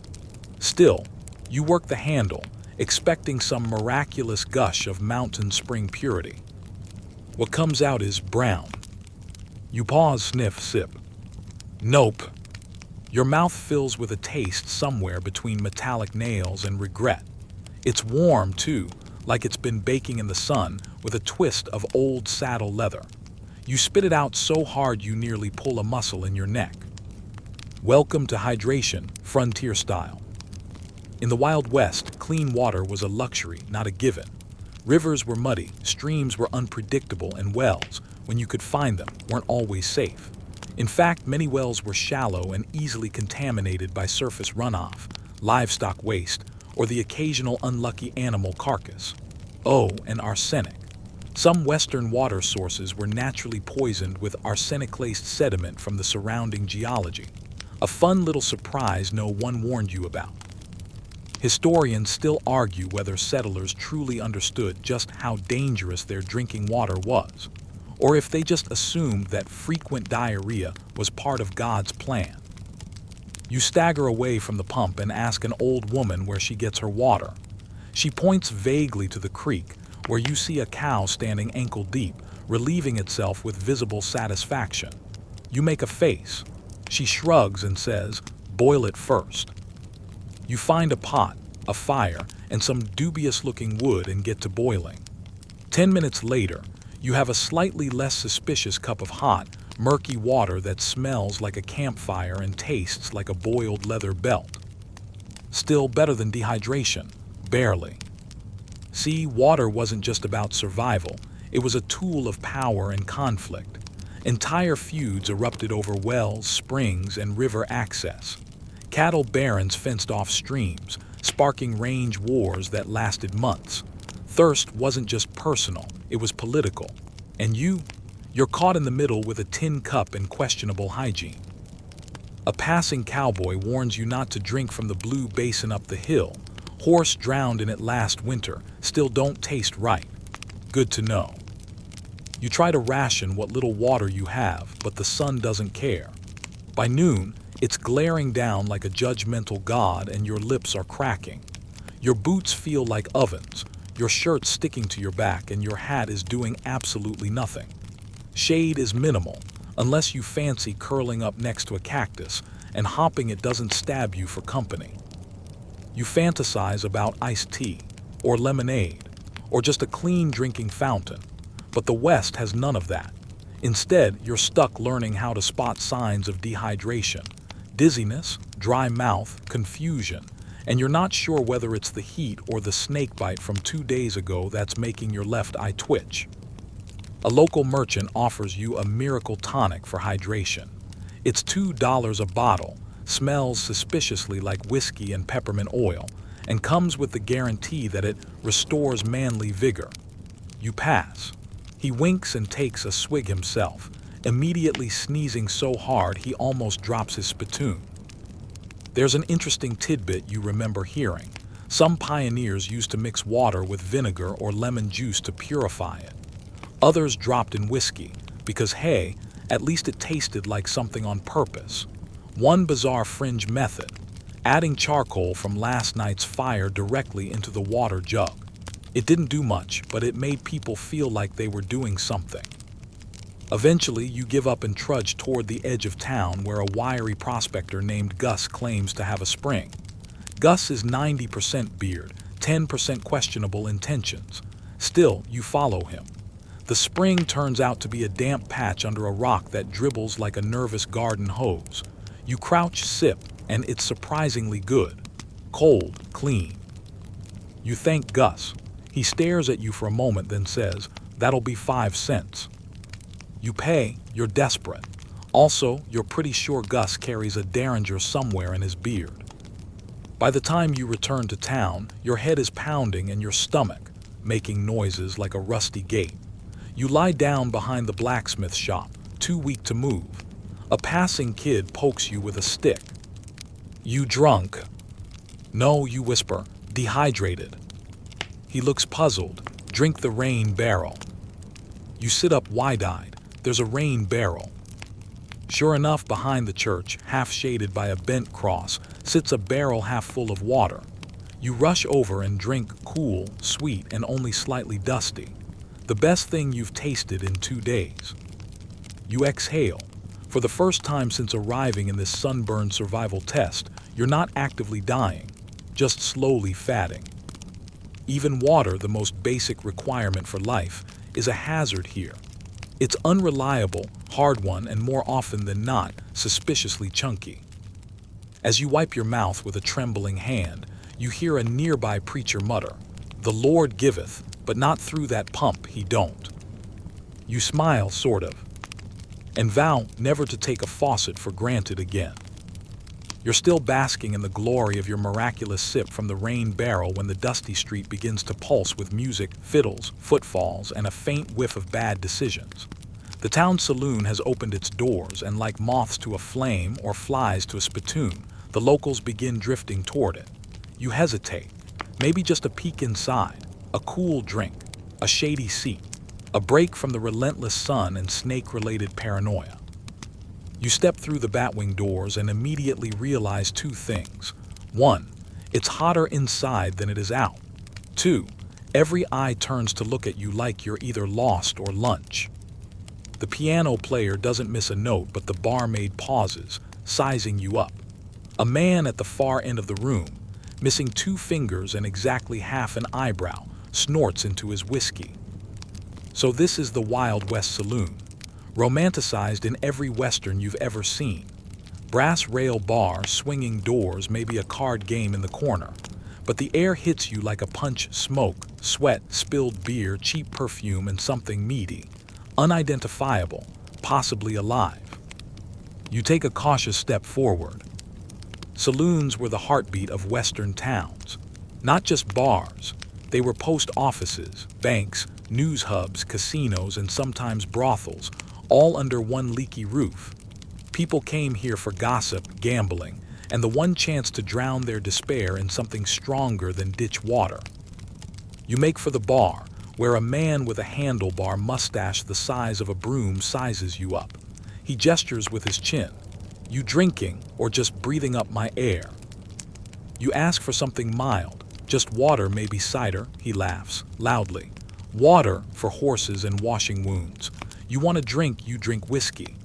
Still, you work the handle, expecting some miraculous gush of mountain spring purity. What comes out is brown. You pause, sniff, sip. Nope. Your mouth fills with a taste somewhere between metallic nails and regret. It's warm, too, like it's been baking in the sun, with a twist of old saddle leather. You spit it out so hard you nearly pull a muscle in your neck. Welcome to hydration, frontier style. In the Wild West, clean water was a luxury, not a given. Rivers were muddy, streams were unpredictable, and wells, when you could find them, weren't always safe. In fact, many wells were shallow and easily contaminated by surface runoff, livestock waste, or the occasional unlucky animal carcass. Oh, and arsenic. Some Western water sources were naturally poisoned with arsenic-laced sediment from the surrounding geology. A fun little surprise no one warned you about. Historians still argue whether settlers truly understood just how dangerous their drinking water was, or if they just assumed that frequent diarrhea was part of God's plan. You stagger away from the pump and ask an old woman where she gets her water. She points vaguely to the creek, where you see a cow standing ankle deep, relieving itself with visible satisfaction. You make a face. She shrugs and says, "Boil it first." You find a pot, a fire, and some dubious-looking wood and get to boiling. 10 minutes later, you have a slightly less suspicious cup of hot, murky water that smells like a campfire and tastes like a boiled leather belt. Still better than dehydration, barely. See, water wasn't just about survival, it was a tool of power and conflict. Entire feuds erupted over wells, springs, and river access. Cattle barons fenced off streams, sparking range wars that lasted months. Thirst wasn't just personal, it was political. And you're caught in the middle with a tin cup and questionable hygiene. A passing cowboy warns you not to drink from the blue basin up the hill. Horse drowned in it last winter, still don't taste right. Good to know. You try to ration what little water you have, but the sun doesn't care. By noon, it's glaring down like a judgmental god and your lips are cracking. Your boots feel like ovens, your shirt sticking to your back, and your hat is doing absolutely nothing. Shade is minimal, unless you fancy curling up next to a cactus and hoping it doesn't stab you for company. You fantasize about iced tea, or lemonade, or just a clean drinking fountain, but the West has none of that. Instead, you're stuck learning how to spot signs of dehydration, dizziness, dry mouth, confusion, and you're not sure whether it's the heat or the snake bite from 2 days ago that's making your left eye twitch. A local merchant offers you a miracle tonic for hydration. It's $2 a bottle, smells suspiciously like whiskey and peppermint oil, and comes with the guarantee that it restores manly vigor. You pass. He winks and takes a swig himself, immediately sneezing so hard he almost drops his spittoon. There's an interesting tidbit you remember hearing. Some pioneers used to mix water with vinegar or lemon juice to purify it. Others dropped in whiskey, because hey, at least it tasted like something on purpose. One bizarre fringe method, adding charcoal from last night's fire directly into the water jug. It didn't do much, but it made people feel like they were doing something. Eventually, you give up and trudge toward the edge of town where a wiry prospector named Gus claims to have a spring. Gus is 90% beard, 10% questionable intentions. Still, you follow him. The spring turns out to be a damp patch under a rock that dribbles like a nervous garden hose. You crouch, sip, and it's surprisingly good. Cold, clean. You thank Gus. He stares at you for a moment, then says, "That'll be 5 cents. You pay, you're desperate. Also, you're pretty sure Gus carries a derringer somewhere in his beard. By the time you return to town, your head is pounding and your stomach, making noises like a rusty gate. You lie down behind the blacksmith shop, too weak to move. A passing kid pokes you with a stick. "You drunk?" "No," you whisper, "dehydrated." He looks puzzled. "Drink the rain barrel." You sit up wide-eyed. There's a rain barrel. Sure enough, behind the church, half shaded by a bent cross, sits a barrel half full of water. You rush over and drink, cool, sweet, and only slightly dusty. The best thing you've tasted in 2 days. You exhale. For the first time since arriving in this sunburned survival test, you're not actively dying, just slowly fatting. Even water, the most basic requirement for life, is a hazard here. It's unreliable, hard-won, and more often than not, suspiciously chunky. As you wipe your mouth with a trembling hand, you hear a nearby preacher mutter, "The Lord giveth, but not through that pump he don't." You smile, sort of, and vow never to take a faucet for granted again. You're still basking in the glory of your miraculous sip from the rain barrel when the dusty street begins to pulse with music, fiddles, footfalls, and a faint whiff of bad decisions. The town saloon has opened its doors, and like moths to a flame or flies to a spittoon, the locals begin drifting toward it. You hesitate, maybe just a peek inside, a cool drink, a shady seat, a break from the relentless sun and snake-related paranoia. You step through the batwing doors and immediately realize two things. One, it's hotter inside than it is out. Two, every eye turns to look at you like you're either lost or lunch. The piano player doesn't miss a note, but the barmaid pauses, sizing you up. A man at the far end of the room, missing 2 fingers and exactly half an eyebrow, snorts into his whiskey. So this is the Wild West Saloon, romanticized in every Western you've ever seen. Brass rail bar, swinging doors, maybe a card game in the corner. But the air hits you like a punch: smoke, sweat, spilled beer, cheap perfume, and something meaty, unidentifiable, possibly alive. You take a cautious step forward. Saloons were the heartbeat of Western towns. Not just bars, they were post offices, banks, news hubs, casinos, and sometimes brothels, all under one leaky roof. People came here for gossip, gambling, and the one chance to drown their despair in something stronger than ditch water. You make for the bar, where a man with a handlebar mustache the size of a broom sizes you up. He gestures with his chin. "You drinking, or just breathing up my air?" You ask for something mild. "Just water, maybe cider," he laughs, loudly. "Water for horses and washing wounds. You want a drink, you drink whiskey."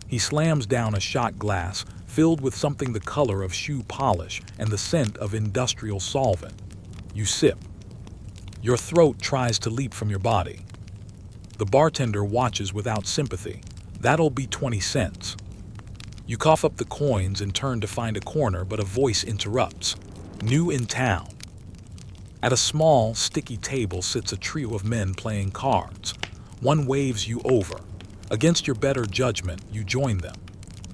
He slams down a shot glass filled with something the color of shoe polish and the scent of industrial solvent. You sip. Your throat tries to leap from your body. The bartender watches without sympathy. "That'll be 20 cents. You cough up the coins and turn to find a corner, but a voice interrupts. "New in town." At a small, sticky table sits a trio of men playing cards. One waves you over. Against your better judgment, you join them.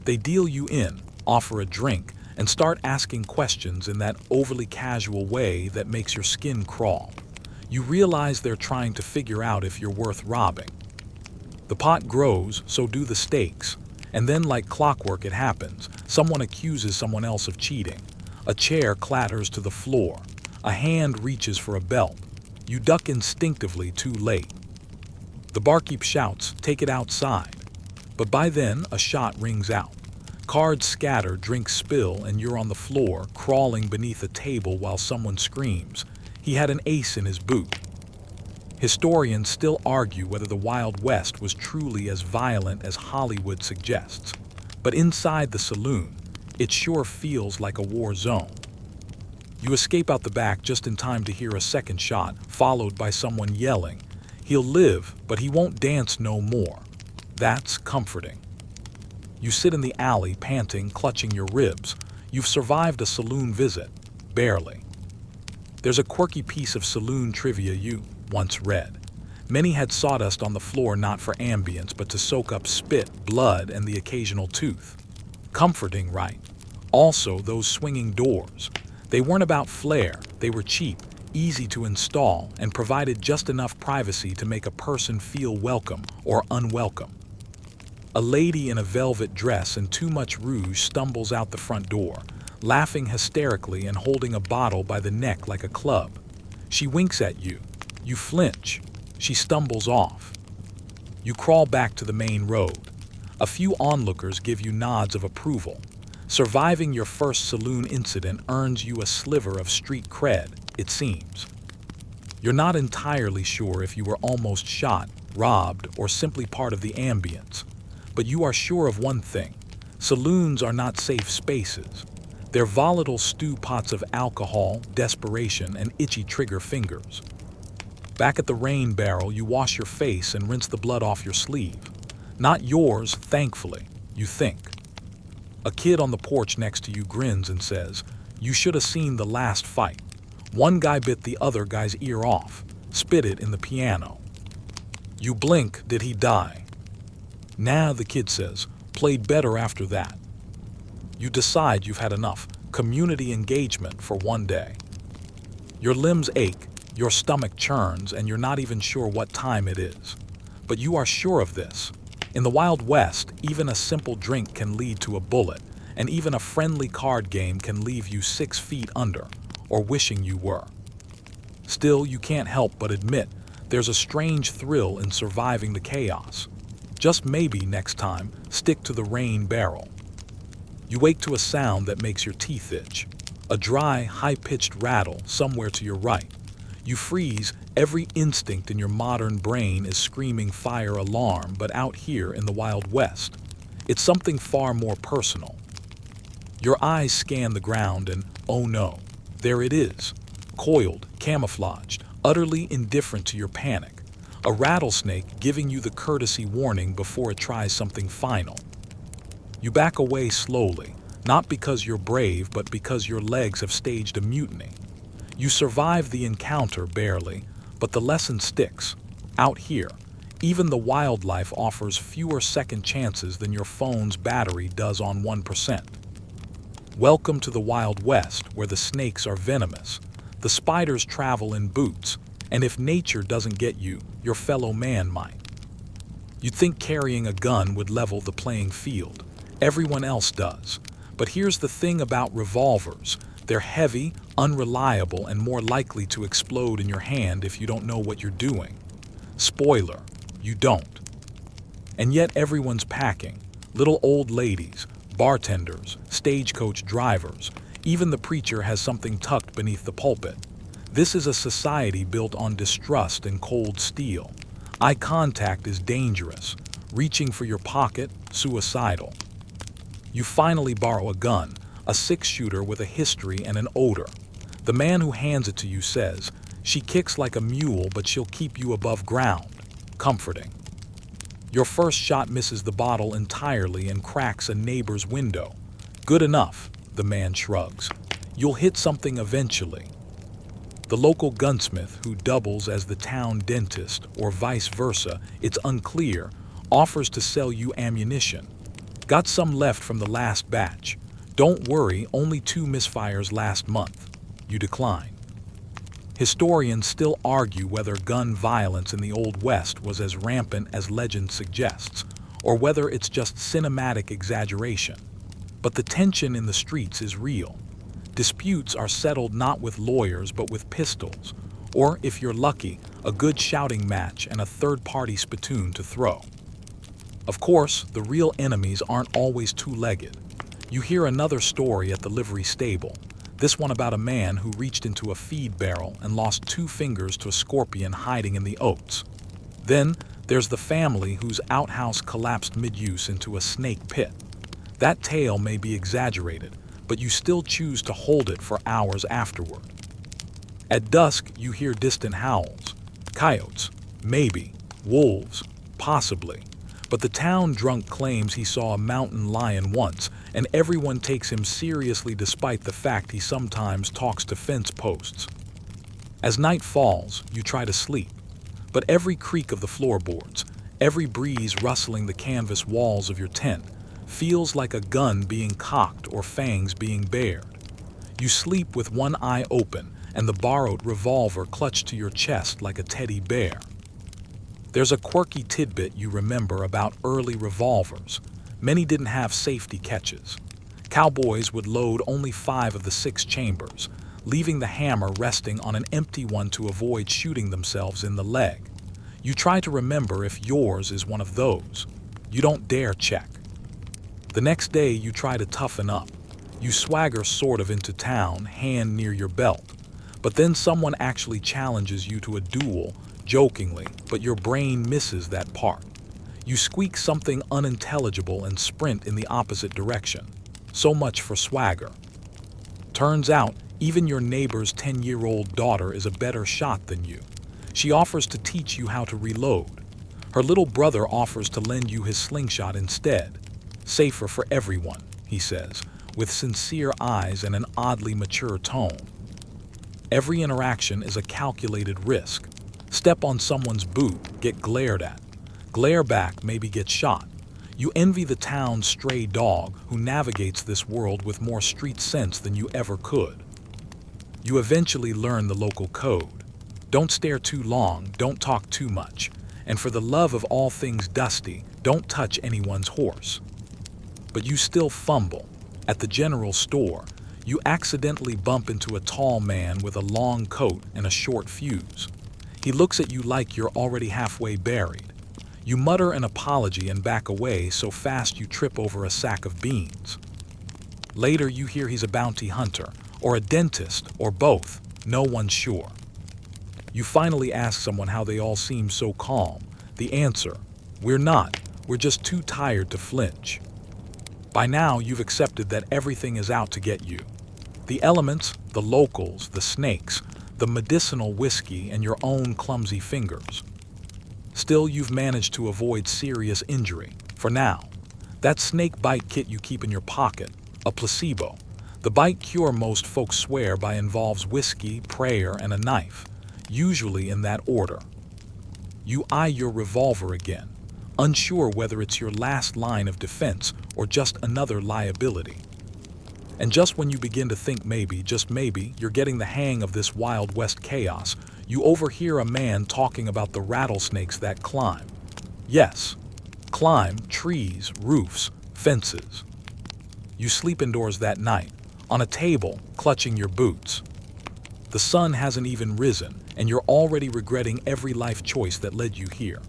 They deal you in, offer a drink, and start asking questions in that overly casual way that makes your skin crawl. You realize they're trying to figure out if you're worth robbing. The pot grows, so do the stakes. And then, like clockwork, it happens. Someone accuses someone else of cheating. A chair clatters to the floor. A hand reaches for a belt. You duck instinctively, too late. The barkeep shouts, "Take it outside." But by then, a shot rings out. Cards scatter, drinks spill, and you're on the floor, crawling beneath a table while someone screams. He had an ace in his boot. Historians still argue whether the Wild West was truly as violent as Hollywood suggests. But inside the saloon, it sure feels like a war zone. You escape out the back just in time to hear a second shot, followed by someone yelling, "He'll live, but he won't dance no more." That's comforting. You sit in the alley, panting, clutching your ribs. You've survived a saloon visit. Barely. There's a quirky piece of saloon trivia you once read. Many had sawdust on the floor not for ambience, but to soak up spit, blood, and the occasional tooth. Comforting, right? Also, those swinging doors. They weren't about flair, they were cheap, easy to install, and provided just enough privacy to make a person feel welcome or unwelcome. A lady in a velvet dress and too much rouge stumbles out the front door, laughing hysterically and holding a bottle by the neck like a club. She winks at you. You flinch. She stumbles off. You crawl back to the main road. A few onlookers give you nods of approval. Surviving your first saloon incident earns you a sliver of street cred, it seems. You're not entirely sure if you were almost shot, robbed, or simply part of the ambience. But you are sure of one thing: saloons are not safe spaces. They're volatile stew pots of alcohol, desperation, and itchy trigger fingers. Back at the rain barrel, you wash your face and rinse the blood off your sleeve. Not yours, thankfully, you think. A kid on the porch next to you grins and says, "You should have seen the last fight. One guy bit the other guy's ear off, spit it in the piano." You blink, did he die? Nah, the kid says, played better after that. You decide you've had enough community engagement for one day. Your limbs ache, your stomach churns, and you're not even sure what time it is. But you are sure of this. In the Wild West, even a simple drink can lead to a bullet, and even a friendly card game can leave you 6 feet under, or wishing you were. Still, you can't help but admit there's a strange thrill in surviving the chaos. Just maybe next time, stick to the rain barrel. You wake to a sound that makes your teeth itch. A dry, high-pitched rattle somewhere to your right. You freeze, every instinct in your modern brain is screaming fire alarm, but out here in the Wild West, it's something far more personal. Your eyes scan the ground and, oh no, there it is. Coiled, camouflaged, utterly indifferent to your panic. A rattlesnake giving you the courtesy warning before it tries something final. You back away slowly, not because you're brave, but because your legs have staged a mutiny. You survive the encounter barely, but the lesson sticks. Out here, even the wildlife offers fewer second chances than your phone's battery does on 1%. Welcome to the Wild West, where the snakes are venomous, the spiders travel in boots, and if nature doesn't get you, your fellow man might. You'd think carrying a gun would level the playing field. Everyone else does. But here's the thing about revolvers: they're heavy, unreliable, and more likely to explode in your hand if you don't know what you're doing. Spoiler, you don't. And yet everyone's packing. Little old ladies, bartenders, stagecoach drivers. Even the preacher has something tucked beneath the pulpit. This is a society built on distrust and cold steel. Eye contact is dangerous. Reaching for your pocket, suicidal. You finally borrow a gun, a 6-shooter with a history and an odor. The man who hands it to you says, "She kicks like a mule, but she'll keep you above ground." Comforting. Your first shot misses the bottle entirely and cracks a neighbor's window. Good enough, the man shrugs. You'll hit something eventually. The local gunsmith, who doubles as the town dentist, or vice versa, it's unclear, offers to sell you ammunition. Got some left from the last batch. Don't worry, only 2 misfires last month. You decline. Historians still argue whether gun violence in the Old West was as rampant as legend suggests, or whether it's just cinematic exaggeration. But the tension in the streets is real. Disputes are settled not with lawyers but with pistols, or, if you're lucky, a good shouting match and a third-party spittoon to throw. Of course, the real enemies aren't always two-legged. You hear another story at the livery stable, this one about a man who reached into a feed barrel and lost 2 fingers to a scorpion hiding in the oats. Then there's the family whose outhouse collapsed mid-use into a snake pit. That tale may be exaggerated, but you still choose to hold it for hours afterward. At dusk, you hear distant howls. Coyotes, maybe. Wolves, possibly. But the town drunk claims he saw a mountain lion once, and everyone takes him seriously despite the fact he sometimes talks to fence posts. As night falls, you try to sleep, but every creak of the floorboards, every breeze rustling the canvas walls of your tent, feels like a gun being cocked or fangs being bared. You sleep with one eye open and the borrowed revolver clutched to your chest like a teddy bear. There's a quirky tidbit you remember about early revolvers. Many didn't have safety catches. Cowboys would load only 5 of the 6 chambers, leaving the hammer resting on an empty one to avoid shooting themselves in the leg. You try to remember if yours is one of those. You don't dare check. The next day you try to toughen up. You swagger sort of into town, hand near your belt. But then someone actually challenges you to a duel, jokingly, but your brain misses that part. You squeak something unintelligible and sprint in the opposite direction. So much for swagger. Turns out, even your neighbor's 10-year-old daughter is a better shot than you. She offers to teach you how to reload. Her little brother offers to lend you his slingshot instead. Safer for everyone, he says, with sincere eyes and an oddly mature tone. Every interaction is a calculated risk. Step on someone's boot, get glared at. Glare back, maybe get shot. You envy the town's stray dog who navigates this world with more street sense than you ever could. You eventually learn the local code. Don't stare too long, don't talk too much, and for the love of all things dusty, don't touch anyone's horse. But you still fumble. At the general store, you accidentally bump into a tall man with a long coat and a short fuse. He looks at you like you're already halfway buried. You mutter an apology and back away so fast you trip over a sack of beans. Later you hear he's a bounty hunter, or a dentist, or both, no one's sure. You finally ask someone how they all seem so calm. The answer, we're not, we're just too tired to flinch. By now you've accepted that everything is out to get you. The elements, the locals, the snakes, the medicinal whiskey, and your own clumsy fingers. Still, you've managed to avoid serious injury, for now. That snake bite kit you keep in your pocket, a placebo. The bite cure most folks swear by involves whiskey, prayer, and a knife, usually in that order. You eye your revolver again, unsure whether it's your last line of defense or just another liability. And just when you begin to think maybe, just maybe, you're getting the hang of this Wild West chaos, you overhear a man talking about the rattlesnakes that climb. Yes, climb trees, roofs, fences. You sleep indoors that night, on a table, clutching your boots. The sun hasn't even risen, and you're already regretting every life choice that led you here.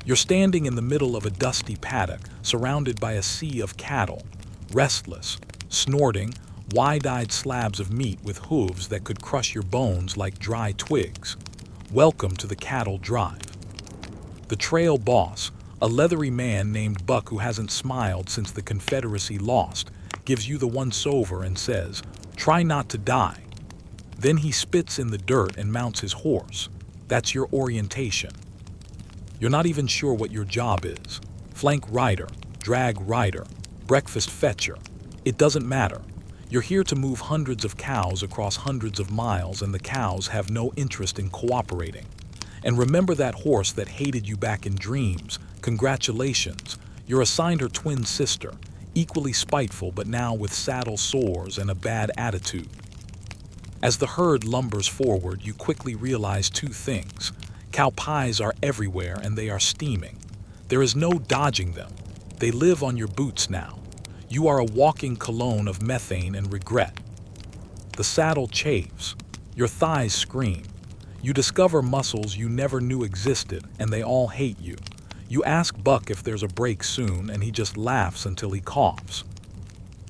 You're standing in the middle of a dusty paddock, surrounded by a sea of cattle, restless, snorting, wide-eyed slabs of meat with hooves that could crush your bones like dry twigs. Welcome to the cattle drive. The trail boss, a leathery man named Buck who hasn't smiled since the Confederacy lost, gives you the once-over and says, "Try not to die." Then he spits in the dirt and mounts his horse. That's your orientation. You're not even sure what your job is. Flank rider, drag rider, breakfast fetcher. It doesn't matter. You're here to move hundreds of cows across hundreds of miles, and the cows have no interest in cooperating. And remember that horse that hated you back in dreams. Congratulations. You're assigned her twin sister, equally spiteful but now with saddle sores and a bad attitude. As the herd lumbers forward, you quickly realize two things. Cow pies are everywhere and they are steaming. There is no dodging them. They live on your boots now. You are a walking cologne of methane and regret. The saddle chafes. Your thighs scream. You discover muscles you never knew existed, and they all hate you. You ask Buck if there's a break soon, and he just laughs until he coughs.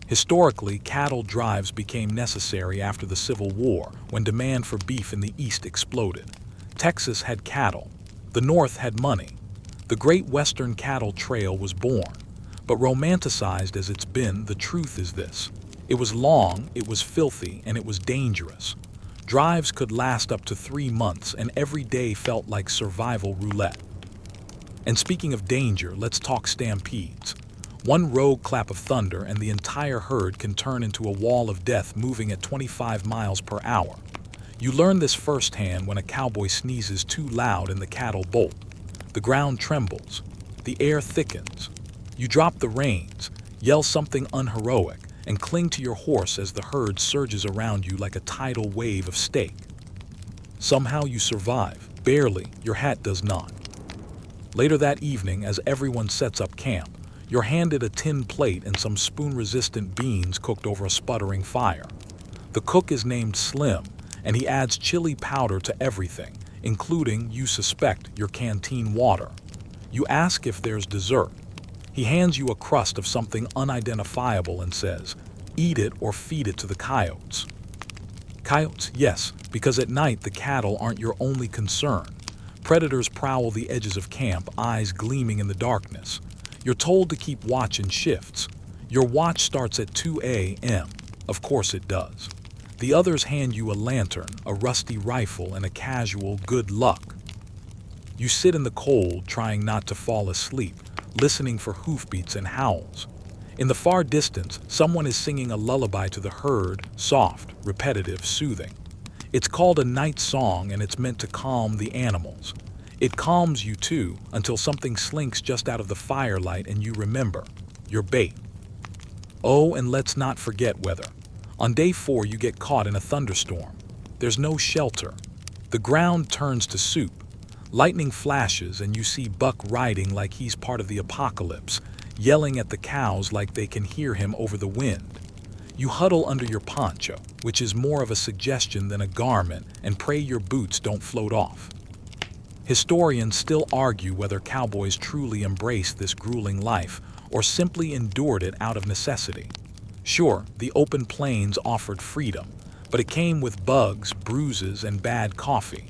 Historically, cattle drives became necessary after the Civil War, when demand for beef in the East exploded. Texas had cattle. The North had money. The Great Western Cattle Trail was born. But romanticized as it's been, the truth is this. It was long, it was filthy, and it was dangerous. Drives could last up to 3 months, and every day felt like survival roulette. And speaking of danger, let's talk stampedes. One rogue clap of thunder and the entire herd can turn into a wall of death moving at 25 miles per hour. You learn this firsthand when a cowboy sneezes too loud and the cattle bolt. The ground trembles. The air thickens. You drop the reins, yell something unheroic, and cling to your horse as the herd surges around you like a tidal wave of steak. Somehow you survive. Barely. Your hat does not. Later that evening, as everyone sets up camp, you're handed a tin plate and some spoon-resistant beans cooked over a sputtering fire. The cook is named Slim, and he adds chili powder to everything, including, you suspect, your canteen water. You ask if there's dessert. He hands you a crust of something unidentifiable and says, "Eat it or feed it to the coyotes." Coyotes, yes, because at night the cattle aren't your only concern. Predators prowl the edges of camp, eyes gleaming in the darkness. You're told to keep watch in shifts. Your watch starts at 2 a.m. Of course it does. The others hand you a lantern, a rusty rifle, and a casual good luck. You sit in the cold, trying not to fall asleep, listening for hoofbeats and howls. In the far distance, someone is singing a lullaby to the herd, soft, repetitive, soothing. It's called a night song, and it's meant to calm the animals. It calms you too, until something slinks just out of the firelight and you remember your bait. Oh, and let's not forget weather. On day 4, you get caught in a thunderstorm. There's no shelter. The ground turns to soup. Lightning flashes and you see Buck riding like he's part of the apocalypse, yelling at the cows like they can hear him over the wind. You huddle under your poncho, which is more of a suggestion than a garment, and pray your boots don't float off. Historians still argue whether cowboys truly embraced this grueling life or simply endured it out of necessity. Sure, the open plains offered freedom, but it came with bugs, bruises, and bad coffee.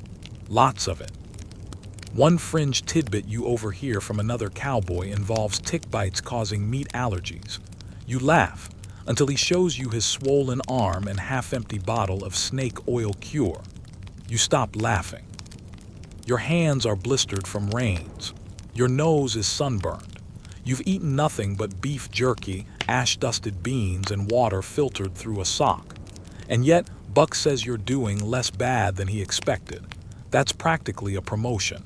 Lots of it. One fringe tidbit you overhear from another cowboy involves tick bites causing meat allergies. You laugh until he shows you his swollen arm and half-empty bottle of snake oil cure. You stop laughing. Your hands are blistered from rains. Your nose is sunburned. You've eaten nothing but beef jerky, ash-dusted beans, and water filtered through a sock. And yet, Buck says you're doing less bad than he expected. That's practically a promotion.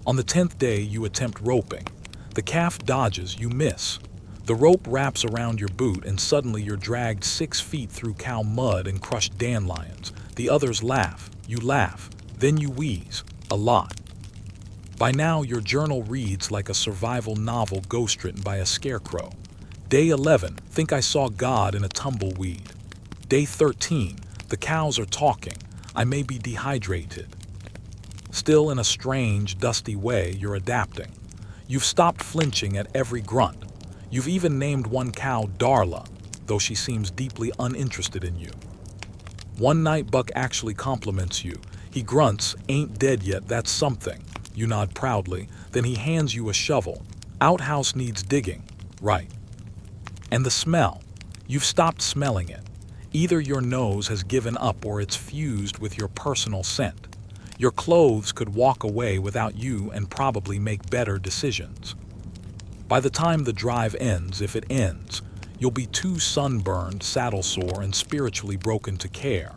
On the 10th day, you attempt roping. The calf dodges, you miss. The rope wraps around your boot and suddenly you're dragged 6 feet through cow mud and crushed dandelions. The others laugh, you laugh, then you wheeze, a lot. By now, your journal reads like a survival novel ghostwritten by a scarecrow. Day 11, think I saw God in a tumbleweed. Day 13, the cows are talking, I may be dehydrated. Still in a strange, dusty way, you're adapting. You've stopped flinching at every grunt. You've even named one cow Darla, though she seems deeply uninterested in you. One night, Buck actually compliments you. He grunts, "Ain't dead yet, that's something." You nod proudly, then he hands you a shovel. Outhouse needs digging. Right. And the smell. You've stopped smelling it. Either your nose has given up or it's fused with your personal scent. Your clothes could walk away without you and probably make better decisions. By the time the drive ends, if it ends, you'll be too sunburned, saddle sore, and spiritually broken to care.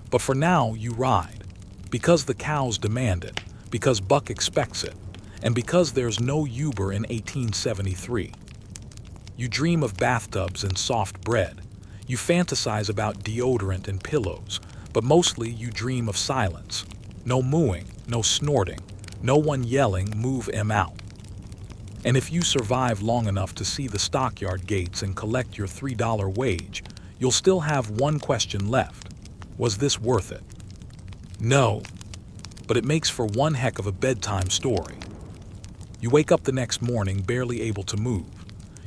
But for now, you ride. Because the cows demand it, because Buck expects it, and because there's no Uber in 1873. You dream of bathtubs and soft bread. You fantasize about deodorant and pillows, but mostly you dream of silence. No mooing, no snorting, no one yelling, "Move him out." And if you survive long enough to see the stockyard gates and collect your $3 wage, you'll still have one question left. Was this worth it? No, but it makes for one heck of a bedtime story. You wake up the next morning barely able to move.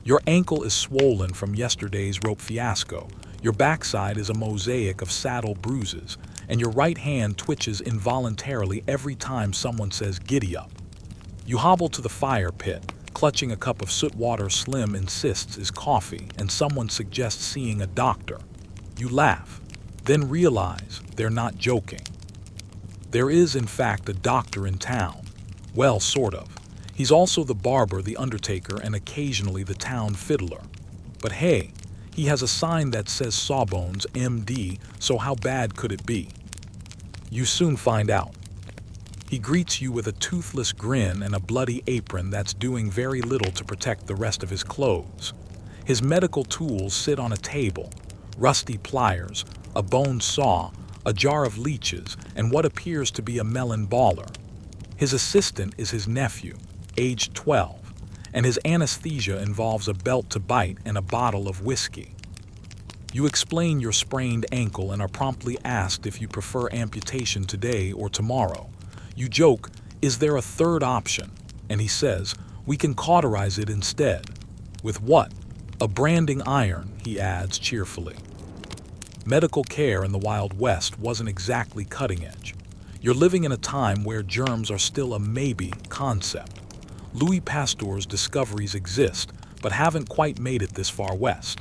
Your ankle is swollen from yesterday's rope fiasco. Your backside is a mosaic of saddle bruises, and your right hand twitches involuntarily every time someone says "giddy up." You hobble to the fire pit, clutching a cup of soot water Slim insists is coffee, and someone suggests seeing a doctor. You laugh, then realize they're not joking. There is, in fact, a doctor in town. Well, sort of. He's also the barber, the undertaker, and occasionally the town fiddler. But hey, he has a sign that says Sawbones, MD, so how bad could it be? You soon find out. He greets you with a toothless grin and a bloody apron that's doing very little to protect the rest of his clothes. His medical tools sit on a table: rusty pliers, a bone saw, a jar of leeches, and what appears to be a melon baller. His assistant is his nephew, aged 12, and his anesthesia involves a belt to bite and a bottle of whiskey. You explain your sprained ankle and are promptly asked if you prefer amputation today or tomorrow. You joke, "Is there a third option?" And he says, "We can cauterize it instead." With what? A branding iron, he adds cheerfully. Medical care in the Wild West wasn't exactly cutting edge. You're living in a time where germs are still a maybe concept. Louis Pasteur's discoveries exist, but haven't quite made it this far west.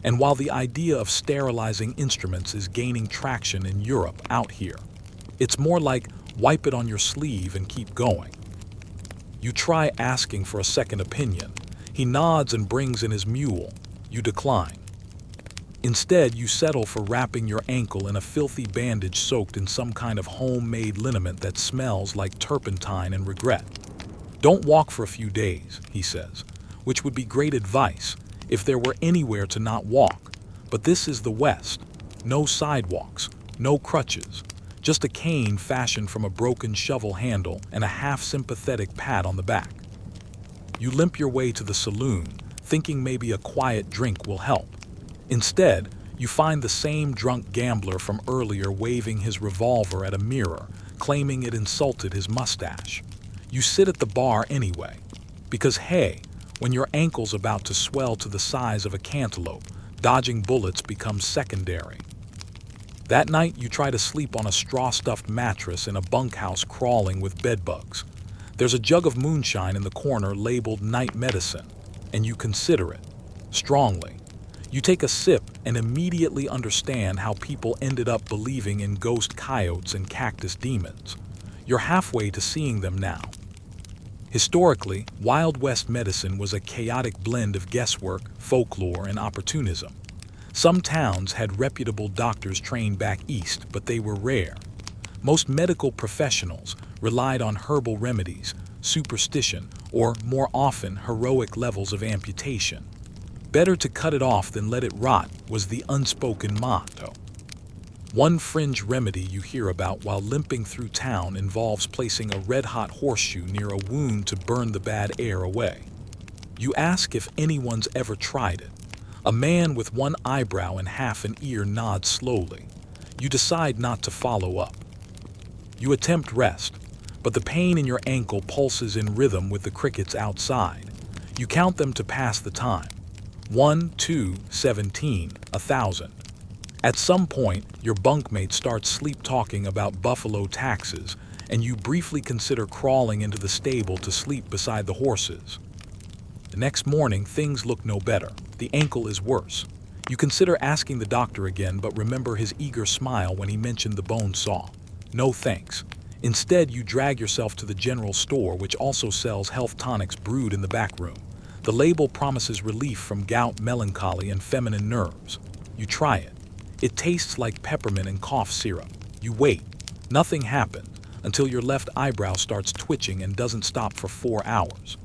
And while the idea of sterilizing instruments is gaining traction in Europe out here, it's more like wipe it on your sleeve and keep going. You try asking for a second opinion. He nods and brings in his mule. You decline. Instead, you settle for wrapping your ankle in a filthy bandage soaked in some kind of homemade liniment that smells like turpentine and regret. Don't walk for a few days, he says, which would be great advice if there were anywhere to not walk. But this is the West. No sidewalks, no crutches, just a cane fashioned from a broken shovel handle and a half-sympathetic pat on the back. You limp your way to the saloon, thinking maybe a quiet drink will help. Instead, you find the same drunk gambler from earlier waving his revolver at a mirror, claiming it insulted his mustache. You sit at the bar anyway, because hey, when your ankle's about to swell to the size of a cantaloupe, dodging bullets becomes secondary. That night, you try to sleep on a straw-stuffed mattress in a bunkhouse crawling with bedbugs. There's a jug of moonshine in the corner labeled night medicine, and you consider it, strongly. You take a sip and immediately understand how people ended up believing in ghost coyotes and cactus demons. You're halfway to seeing them now. Historically, Wild West medicine was a chaotic blend of guesswork, folklore, and opportunism. Some towns had reputable doctors trained back east, but they were rare. Most medical professionals relied on herbal remedies, superstition, or more often, heroic levels of amputation. Better to cut it off than let it rot was the unspoken motto. One fringe remedy you hear about while limping through town involves placing a red-hot horseshoe near a wound to burn the bad air away. You ask if anyone's ever tried it. A man with one eyebrow and half an ear nods slowly. You decide not to follow up. You attempt rest, but the pain in your ankle pulses in rhythm with the crickets outside. You count them to pass the time. 1, 2, 17, 1,000. At some point, your bunkmate starts sleep-talking about buffalo taxes, and you briefly consider crawling into the stable to sleep beside the horses. The next morning, things look no better. The ankle is worse. You consider asking the doctor again, but remember his eager smile when he mentioned the bone saw. No thanks. Instead, you drag yourself to the general store, which also sells health tonics brewed in the back room. The label promises relief from gout, melancholy, and feminine nerves. You try it. It tastes like peppermint and cough syrup. You wait. Nothing happens until your left eyebrow starts twitching and doesn't stop for 4 hours.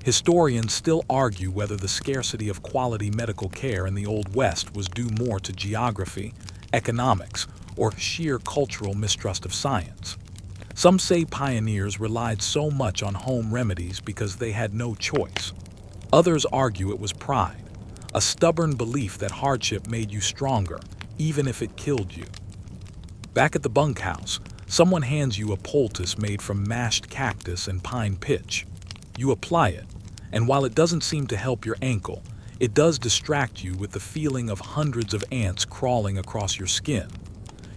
Historians still argue whether the scarcity of quality medical care in the Old West was due more to geography, economics, or sheer cultural mistrust of science. Some say pioneers relied so much on home remedies because they had no choice. Others argue it was pride, a stubborn belief that hardship made you stronger, even if it killed you. Back at the bunkhouse, someone hands you a poultice made from mashed cactus and pine pitch. You apply it, and while it doesn't seem to help your ankle, it does distract you with the feeling of hundreds of ants crawling across your skin.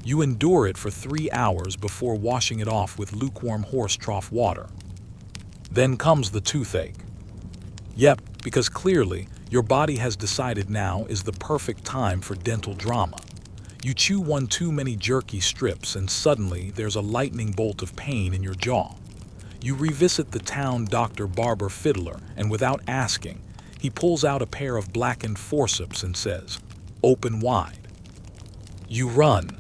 You endure it for 3 hours before washing it off with lukewarm horse trough water. Then comes the toothache. Yep, because clearly, your body has decided now is the perfect time for dental drama. You chew one too many jerky strips and suddenly there's a lightning bolt of pain in your jaw. You revisit the town doctor barber fiddler, and without asking, he pulls out a pair of blackened forceps and says, "Open wide." You run.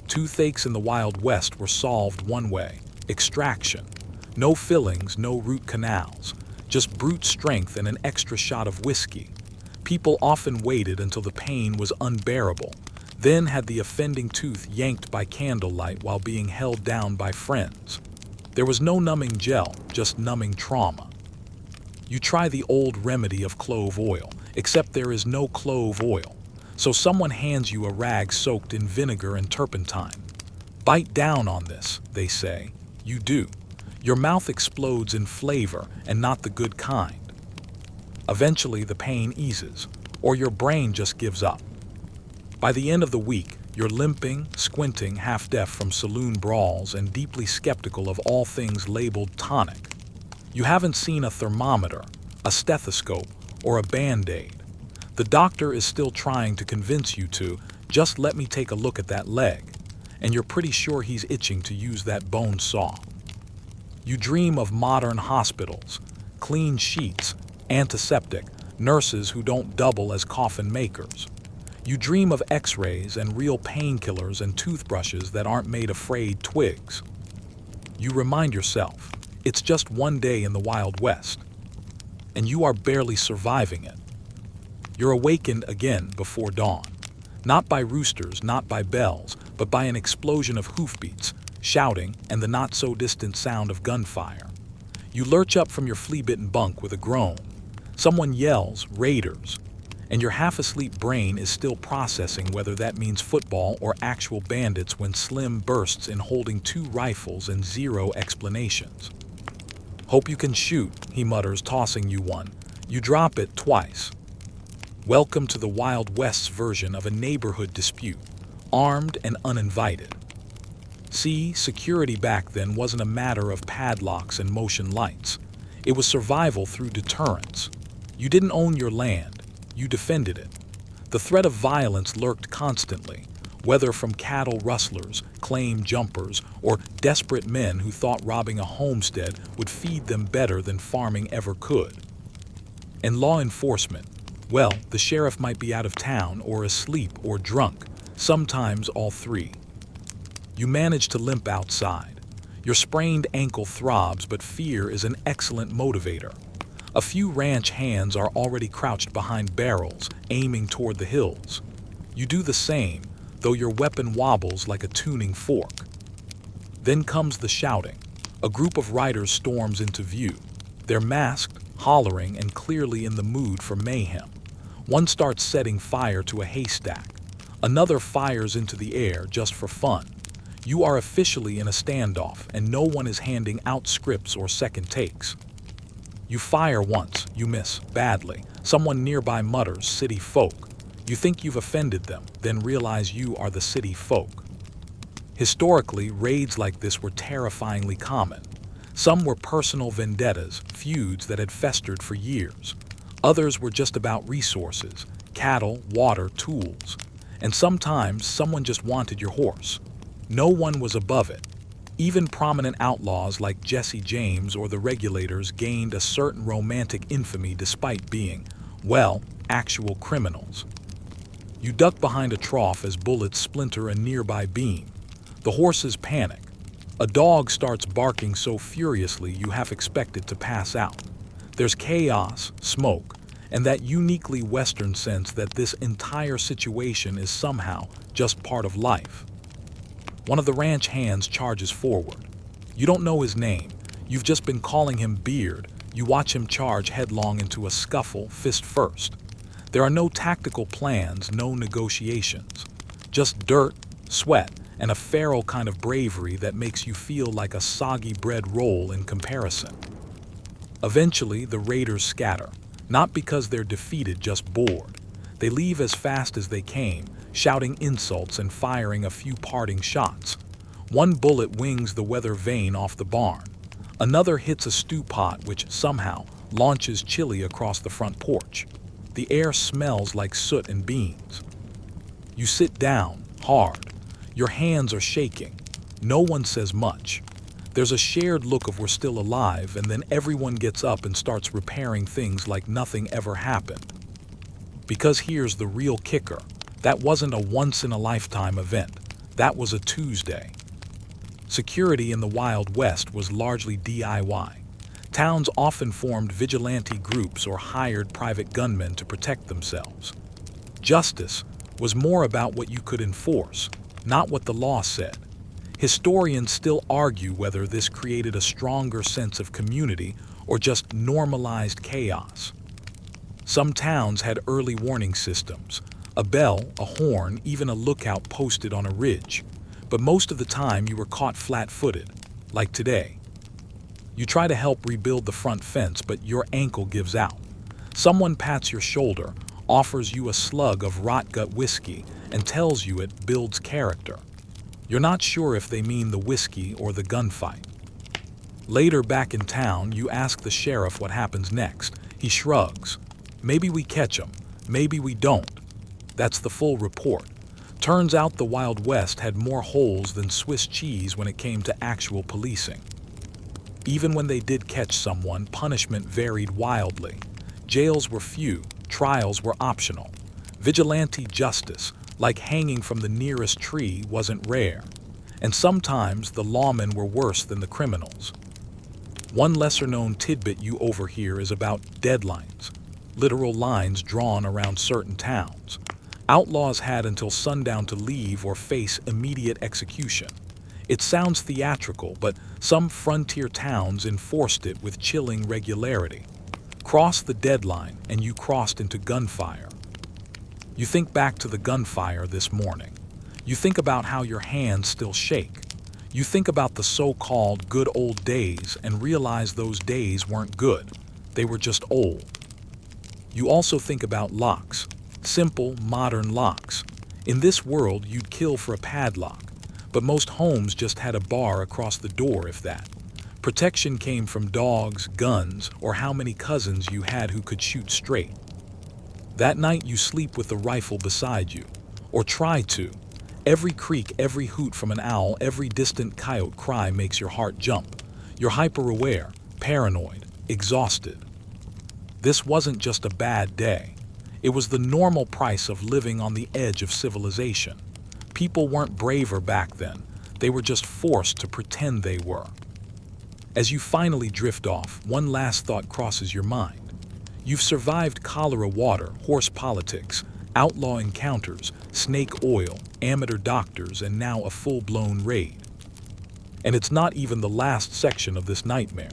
Toothaches in the Wild West were solved one way: extraction. No fillings, no root canals, just brute strength and an extra shot of whiskey. People often waited until the pain was unbearable, then had the offending tooth yanked by candlelight while being held down by friends. There was no numbing gel, just numbing trauma. You try the old remedy of clove oil, except there is no clove oil, so someone hands you a rag soaked in vinegar and turpentine. Bite down on this, they say. You do. Your mouth explodes in flavor, and not the good kind. Eventually, the pain eases, or your brain just gives up. By the end of the week, You're limping, squinting, half-deaf from saloon brawls, and deeply skeptical of all things labeled tonic. You haven't seen a thermometer, a stethoscope, or a Band-Aid. The doctor is still trying to convince you to just let me take a look at that leg, and you're pretty sure he's itching to use that bone saw. You dream of modern hospitals, clean sheets, antiseptic, nurses who don't double as coffin makers. You dream of x-rays and real painkillers and toothbrushes that aren't made of frayed twigs. You remind yourself, it's just one day in the Wild West, and you are barely surviving it. You're awakened again before dawn, not by roosters, not by bells, but by an explosion of hoofbeats, shouting, and the not-so-distant sound of gunfire. You lurch up from your flea-bitten bunk with a groan. Someone yells, "Raiders!" and your half-asleep brain is still processing whether that means football or actual bandits when Slim bursts in holding 2 rifles and 0 explanations. "Hope you can shoot," he mutters, tossing you one. You drop it twice. Welcome to the Wild West's version of a neighborhood dispute, armed and uninvited. See, security back then wasn't a matter of padlocks and motion lights. It was survival through deterrence. You didn't own your land. You defended it. The threat of violence lurked constantly, whether from cattle rustlers, claim jumpers, or desperate men who thought robbing a homestead would feed them better than farming ever could. And law enforcement, well, the sheriff might be out of town or asleep or drunk, sometimes all 3. You manage to limp outside. Your sprained ankle throbs, but fear is an excellent motivator. A few ranch hands are already crouched behind barrels, aiming toward the hills. You do the same, though your weapon wobbles like a tuning fork. Then comes the shouting. A group of riders storms into view. They're masked, hollering, and clearly in the mood for mayhem. One starts setting fire to a haystack. Another fires into the air just for fun. You are officially in a standoff, and no one is handing out scripts or second takes. You fire once, you miss, badly. Someone nearby mutters, "City folk." You think you've offended them, then realize you are the city folk. Historically, raids like this were terrifyingly common. Some were personal vendettas, feuds that had festered for years. Others were just about resources, cattle, water, tools. And sometimes someone just wanted your horse. No one was above it. Even prominent outlaws like Jesse James or the regulators gained a certain romantic infamy despite being, well, actual criminals. You duck behind a trough as bullets splinter a nearby beam. The horses panic. A dog starts barking so furiously you half expect it to pass out. There's chaos, smoke, and that uniquely Western sense that this entire situation is somehow just part of life. One of the ranch hands charges forward. You don't know his name. You've just been calling him Beard. You watch him charge headlong into a scuffle, fist first. There are no tactical plans, no negotiations. Just dirt, sweat, and a feral kind of bravery that makes you feel like a soggy bread roll in comparison. Eventually, the raiders scatter, not because they're defeated, just bored. They leave as fast as they came, shouting insults and firing a few parting shots. One bullet wings the weather vane off the barn. Another hits a stew pot which somehow launches chili across the front porch. The air smells like soot and beans. You sit down, hard. Your hands are shaking. No one says much. There's a shared look of we're still alive, and then everyone gets up and starts repairing things like nothing ever happened. Because here's the real kicker. That wasn't a once-in-a-lifetime event. That was a Tuesday. Security in the Wild West was largely DIY. Towns often formed vigilante groups or hired private gunmen to protect themselves. Justice was more about what you could enforce, not what the law said. Historians still argue whether this created a stronger sense of community or just normalized chaos. Some towns had early warning systems, a bell, a horn, even a lookout posted on a ridge. But most of the time you were caught flat-footed, like today. You try to help rebuild the front fence, but your ankle gives out. Someone pats your shoulder, offers you a slug of rot-gut whiskey, and tells you it builds character. You're not sure if they mean the whiskey or the gunfight. Later back in town, you ask the sheriff what happens next. He shrugs. Maybe we catch him, maybe we don't. That's the full report. Turns out the Wild West had more holes than Swiss cheese when it came to actual policing. Even when they did catch someone, punishment varied wildly. Jails were few, trials were optional. Vigilante justice, like hanging from the nearest tree, wasn't rare. And sometimes the lawmen were worse than the criminals. One lesser-known tidbit you overhear is about deadlines, literal lines drawn around certain towns. Outlaws had until sundown to leave or face immediate execution. It sounds theatrical, but some frontier towns enforced it with chilling regularity. Cross the deadline and you crossed into gunfire. You think back to the gunfire this morning. You think about how your hands still shake. You think about the so-called good old days and realize those days weren't good. They were just old. You also think about locks. Simple, modern locks. In this world, you'd kill for a padlock, but most homes just had a bar across the door, if that. Protection came from dogs, guns, or how many cousins you had who could shoot straight. That night you sleep with the rifle beside you, or try to. Every creak, every hoot from an owl, every distant coyote cry makes your heart jump. You're hyper-aware, paranoid, exhausted. This wasn't just a bad day. It was the normal price of living on the edge of civilization. People weren't braver back then. They were just forced to pretend they were. As you finally drift off, one last thought crosses your mind. You've survived cholera water, horse politics, outlaw encounters, snake oil, amateur doctors, and now a full-blown raid. And it's not even the last section of this nightmare.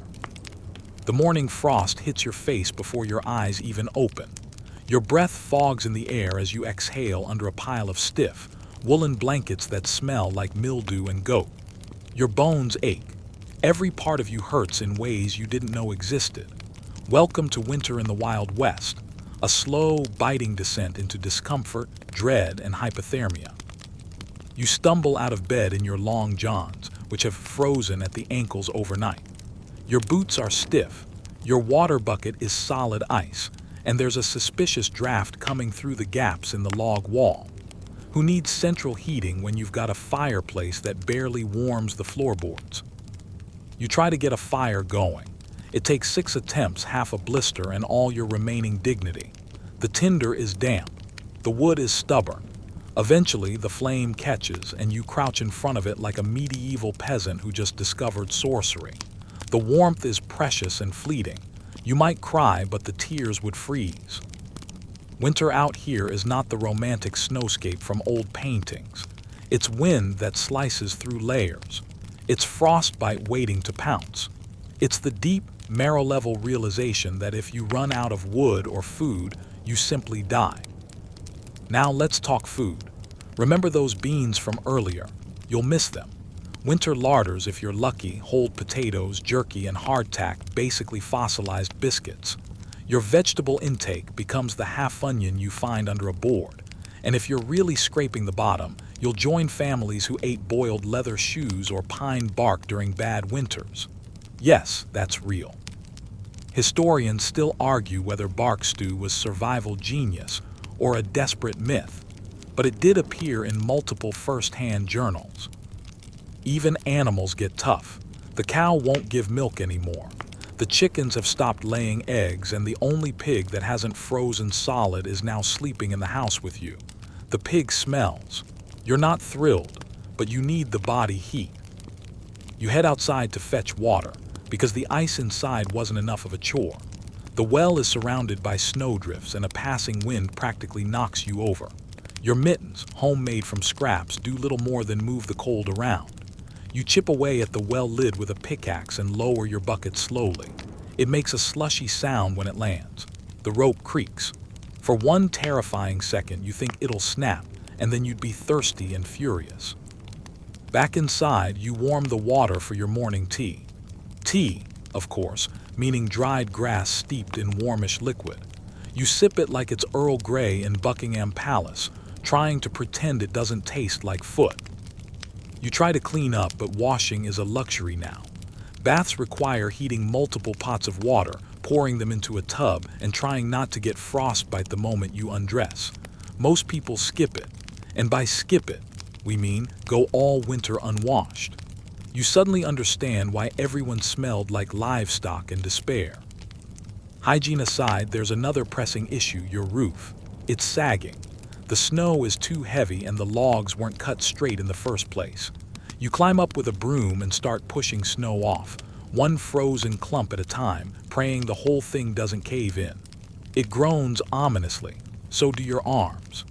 The morning frost hits your face before your eyes even open. Your breath fogs in the air as you exhale under a pile of stiff, woolen blankets that smell like mildew and goat. Your bones ache. Every part of you hurts in ways you didn't know existed. Welcome to winter in the Wild West, a slow, biting descent into discomfort, dread, and hypothermia. You stumble out of bed in your long johns, which have frozen at the ankles overnight. Your boots are stiff, your water bucket is solid ice, and there's a suspicious draft coming through the gaps in the log wall. Who needs central heating when you've got a fireplace that barely warms the floorboards? You try to get a fire going. It takes 6 attempts, half a blister, and all your remaining dignity. The tinder is damp. The wood is stubborn. Eventually, the flame catches, and you crouch in front of it like a medieval peasant who just discovered sorcery. The warmth is precious and fleeting. You might cry, but the tears would freeze. Winter out here is not the romantic snowscape from old paintings. It's wind that slices through layers. It's frostbite waiting to pounce. It's the deep, marrow-level realization that if you run out of wood or food, you simply die. Now let's talk food. Remember those beans from earlier? You'll miss them. Winter larders, if you're lucky, hold potatoes, jerky, and hardtack, basically fossilized biscuits. Your vegetable intake becomes the half onion you find under a board. And if you're really scraping the bottom, you'll join families who ate boiled leather shoes or pine bark during bad winters. Yes, that's real. Historians still argue whether bark stew was survival genius or a desperate myth, but it did appear in multiple first-hand journals. Even animals get tough. The cow won't give milk anymore. The chickens have stopped laying eggs, and the only pig that hasn't frozen solid is now sleeping in the house with you. The pig smells. You're not thrilled, but you need the body heat. You head outside to fetch water, because the ice inside wasn't enough of a chore. The well is surrounded by snowdrifts, and a passing wind practically knocks you over. Your mittens, homemade from scraps, do little more than move the cold around. You chip away at the well lid with a pickaxe and lower your bucket slowly. It makes a slushy sound when it lands. The rope creaks. For one terrifying second, you think it'll snap, and then you'd be thirsty and furious. Back inside, you warm the water for your morning tea. Tea, of course, meaning dried grass steeped in warmish liquid. You sip it like it's Earl Grey in Buckingham Palace, trying to pretend it doesn't taste like foot. You try to clean up, but washing is a luxury now. Baths require heating multiple pots of water, pouring them into a tub, and trying not to get frostbite the moment you undress. Most people skip it, and by skip it, we mean go all winter unwashed. You suddenly understand why everyone smelled like livestock in despair. Hygiene aside, there's another pressing issue: your roof. It's sagging. The snow is too heavy and the logs weren't cut straight in the first place. You climb up with a broom and start pushing snow off, one frozen clump at a time, praying the whole thing doesn't cave in. It groans ominously, so do your arms.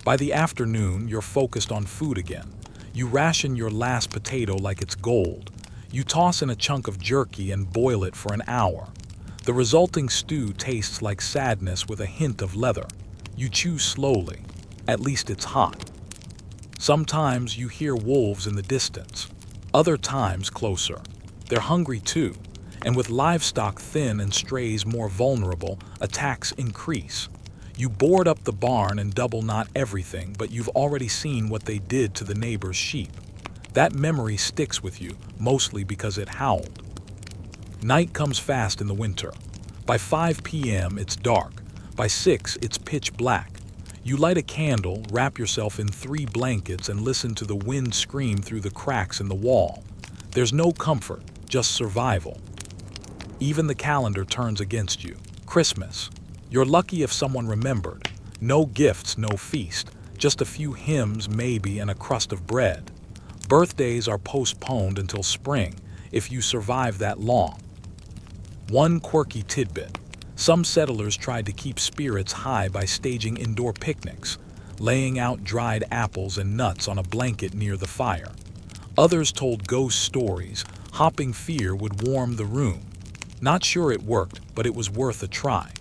By the afternoon, you're focused on food again. You ration your last potato like it's gold. You toss in a chunk of jerky and boil it for an hour. The resulting stew tastes like sadness with a hint of leather. You chew slowly. At least it's hot. Sometimes you hear wolves in the distance. Other times closer. They're hungry too. And with livestock thin and strays more vulnerable, attacks increase. You board up the barn and double knot everything, but you've already seen what they did to the neighbor's sheep. That memory sticks with you, mostly because it howled. Night comes fast in the winter. By 5 p.m. it's dark. By 6 it's pitch black. You light a candle, wrap yourself in 3 blankets, and listen to the wind scream through the cracks in the wall. There's no comfort, just survival. Even the calendar turns against you. Christmas. You're lucky if someone remembered. No gifts, no feast. Just a few hymns, maybe, and a crust of bread. Birthdays are postponed until spring, if you survive that long. One quirky tidbit. Some settlers tried to keep spirits high by staging indoor picnics, laying out dried apples and nuts on a blanket near the fire. Others told ghost stories, hoping fear would warm the room. Not sure it worked, but it was worth a try.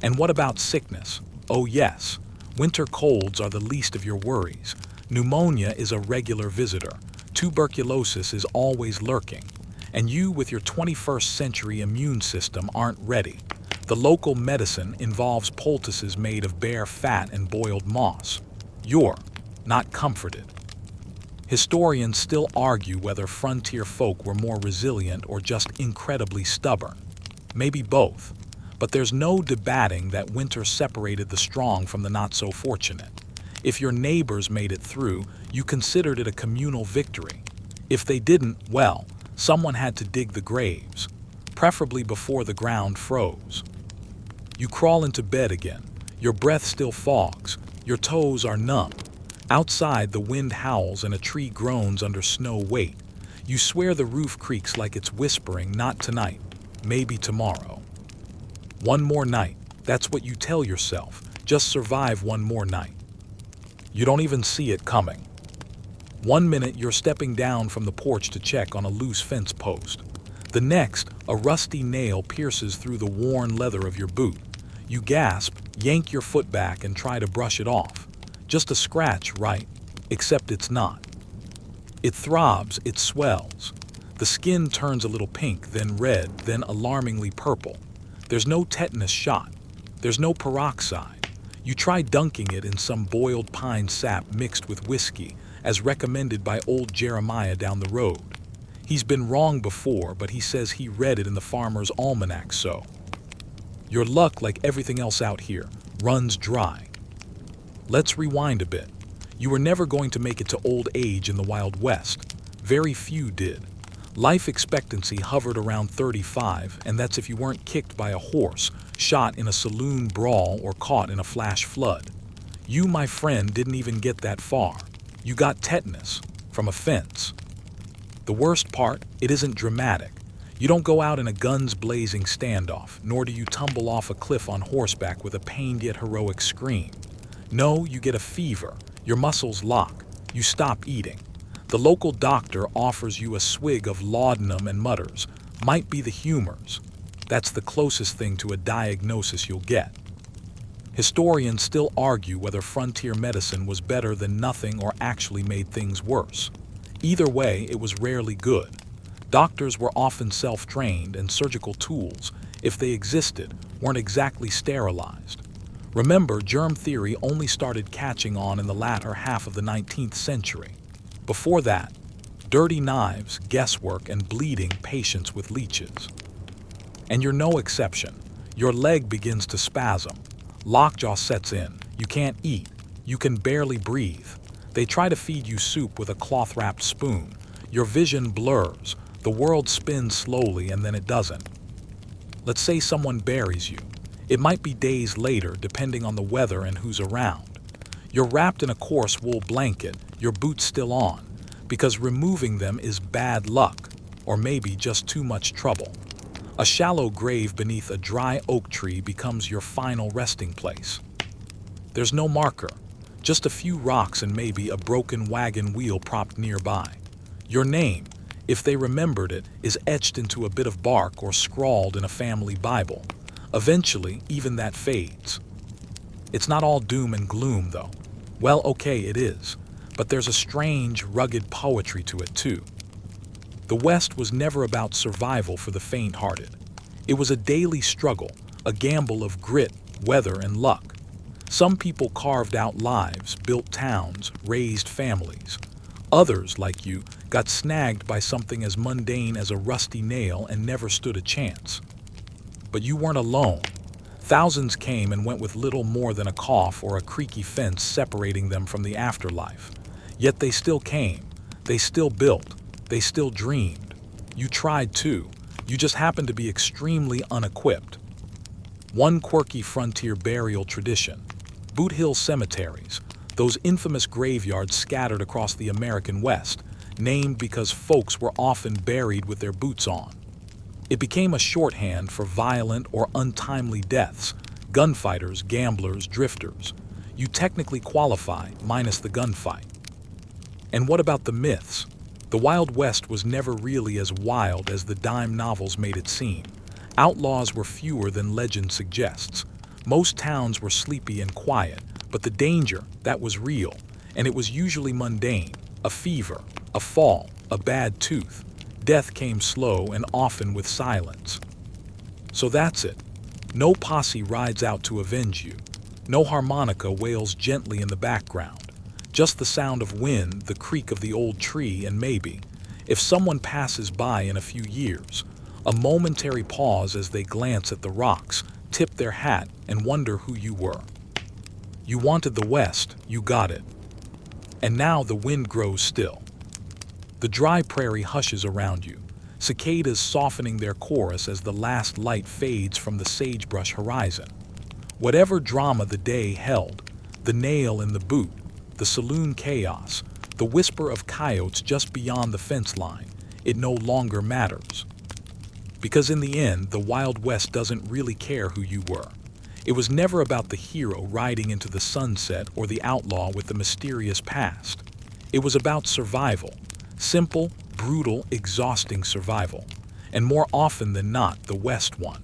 And what about sickness? Oh yes, winter colds are the least of your worries. Pneumonia is a regular visitor. Tuberculosis is always lurking. And you, with your 21st century immune system, aren't ready. The local medicine involves poultices made of bear fat and boiled moss. You're not comforted. Historians still argue whether frontier folk were more resilient or just incredibly stubborn. Maybe both. But there's no debating that winter separated the strong from the not-so-fortunate. If your neighbors made it through, you considered it a communal victory. If they didn't, well, someone had to dig the graves, preferably before the ground froze. You crawl into bed again. Your breath still fogs. Your toes are numb. Outside, the wind howls and a tree groans under snow weight. You swear the roof creaks like it's whispering, not tonight, maybe tomorrow. One more night. That's what you tell yourself. Just survive one more night. You don't even see it coming. 1 minute, you're stepping down from the porch to check on a loose fence post. The next, a rusty nail pierces through the worn leather of your boot. You gasp, yank your foot back, and try to brush it off. Just a scratch, right? Except it's not. It throbs, it swells. The skin turns a little pink, then red, then alarmingly purple. There's no tetanus shot. There's no peroxide. You try dunking it in some boiled pine sap mixed with whiskey, as recommended by old Jeremiah down the road. He's been wrong before, but he says he read it in the farmer's almanac, so. Your luck, like everything else out here, runs dry. Let's rewind a bit. You were never going to make it to old age in the Wild West. Very few did. Life expectancy hovered around 35, and that's if you weren't kicked by a horse, shot in a saloon brawl, or caught in a flash flood. You, my friend, didn't even get that far. You got tetanus from a fence. The worst part, it isn't dramatic. You don't go out in a guns-blazing standoff, nor do you tumble off a cliff on horseback with a pained yet heroic scream. No, you get a fever, your muscles lock, you stop eating. The local doctor offers you a swig of laudanum and mutters, might be the humors. That's the closest thing to a diagnosis you'll get. Historians still argue whether frontier medicine was better than nothing or actually made things worse. Either way, it was rarely good. Doctors were often self-trained, and surgical tools, if they existed, weren't exactly sterilized. Remember, germ theory only started catching on in the latter half of the 19th century. Before that, dirty knives, guesswork, and bleeding patients with leeches. And you're no exception. Your leg begins to spasm. Lockjaw sets in. You can't eat. You can barely breathe. They try to feed you soup with a cloth-wrapped spoon. Your vision blurs. The world spins slowly and then it doesn't. Let's say someone buries you. It might be days later, depending on the weather and who's around. You're wrapped in a coarse wool blanket, your boots still on, because removing them is bad luck, or maybe just too much trouble. A shallow grave beneath a dry oak tree becomes your final resting place. There's no marker, just a few rocks and maybe a broken wagon wheel propped nearby. Your name, if they remembered it, is etched into a bit of bark or scrawled in a family Bible. Eventually, even that fades. It's not all doom and gloom, though. Well, okay, it is, but there's a strange, rugged poetry to it, too. The West was never about survival for the faint-hearted. It was a daily struggle, a gamble of grit, weather, and luck. Some people carved out lives, built towns, raised families. Others, like you, got snagged by something as mundane as a rusty nail and never stood a chance. But you weren't alone. Thousands came and went with little more than a cough or a creaky fence separating them from the afterlife. Yet they still came. They still built. They still dreamed. You tried too. You just happened to be extremely unequipped. One quirky frontier burial tradition. Boot Hill cemeteries, those infamous graveyards scattered across the American West, named because folks were often buried with their boots on. It became a shorthand for violent or untimely deaths, gunfighters, gamblers, drifters. You technically qualify, minus the gunfight. And what about the myths? The Wild West was never really as wild as the dime novels made it seem. Outlaws were fewer than legend suggests. Most towns were sleepy and quiet, but the danger, that was real, and it was usually mundane. A fever, a fall, a bad tooth. Death came slow and often with silence. So that's it. No posse rides out to avenge you. No harmonica wails gently in the background. Just the sound of wind, the creak of the old tree, and maybe, if someone passes by in a few years, a momentary pause as they glance at the rocks, tip their hat, and wonder who you were. You wanted the West, you got it. And now the wind grows still. The dry prairie hushes around you, cicadas softening their chorus as the last light fades from the sagebrush horizon. Whatever drama the day held, the nail in the boot, the saloon chaos, the whisper of coyotes just beyond the fence line, it no longer matters. Because in the end, the Wild West doesn't really care who you were. It was never about the hero riding into the sunset or the outlaw with the mysterious past. It was about survival. Simple, brutal, exhausting survival, and more often than not, the West won.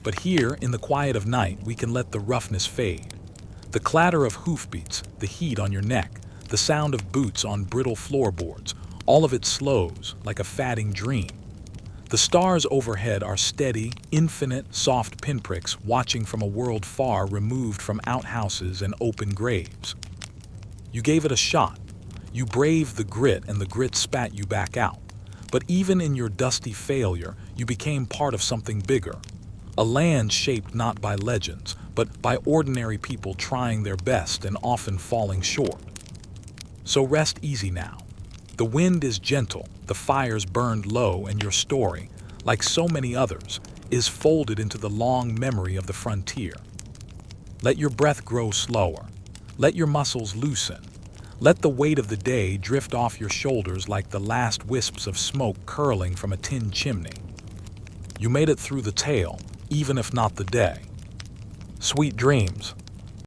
But here, in the quiet of night, we can let the roughness fade. The clatter of hoofbeats, the heat on your neck, the sound of boots on brittle floorboards, all of it slows, like a fatting dream. The stars overhead are steady, infinite, soft pinpricks watching from a world far removed from outhouses and open graves. You gave it a shot. You braved the grit and the grit spat you back out. But even in your dusty failure, you became part of something bigger. A land shaped not by legends, but by ordinary people trying their best and often falling short. So rest easy now. The wind is gentle, the fires burned low, and your story, like so many others, is folded into the long memory of the frontier. Let your breath grow slower. Let your muscles loosen. Let the weight of the day drift off your shoulders like the last wisps of smoke curling from a tin chimney. You made it through the tale, even if not the day. Sweet dreams.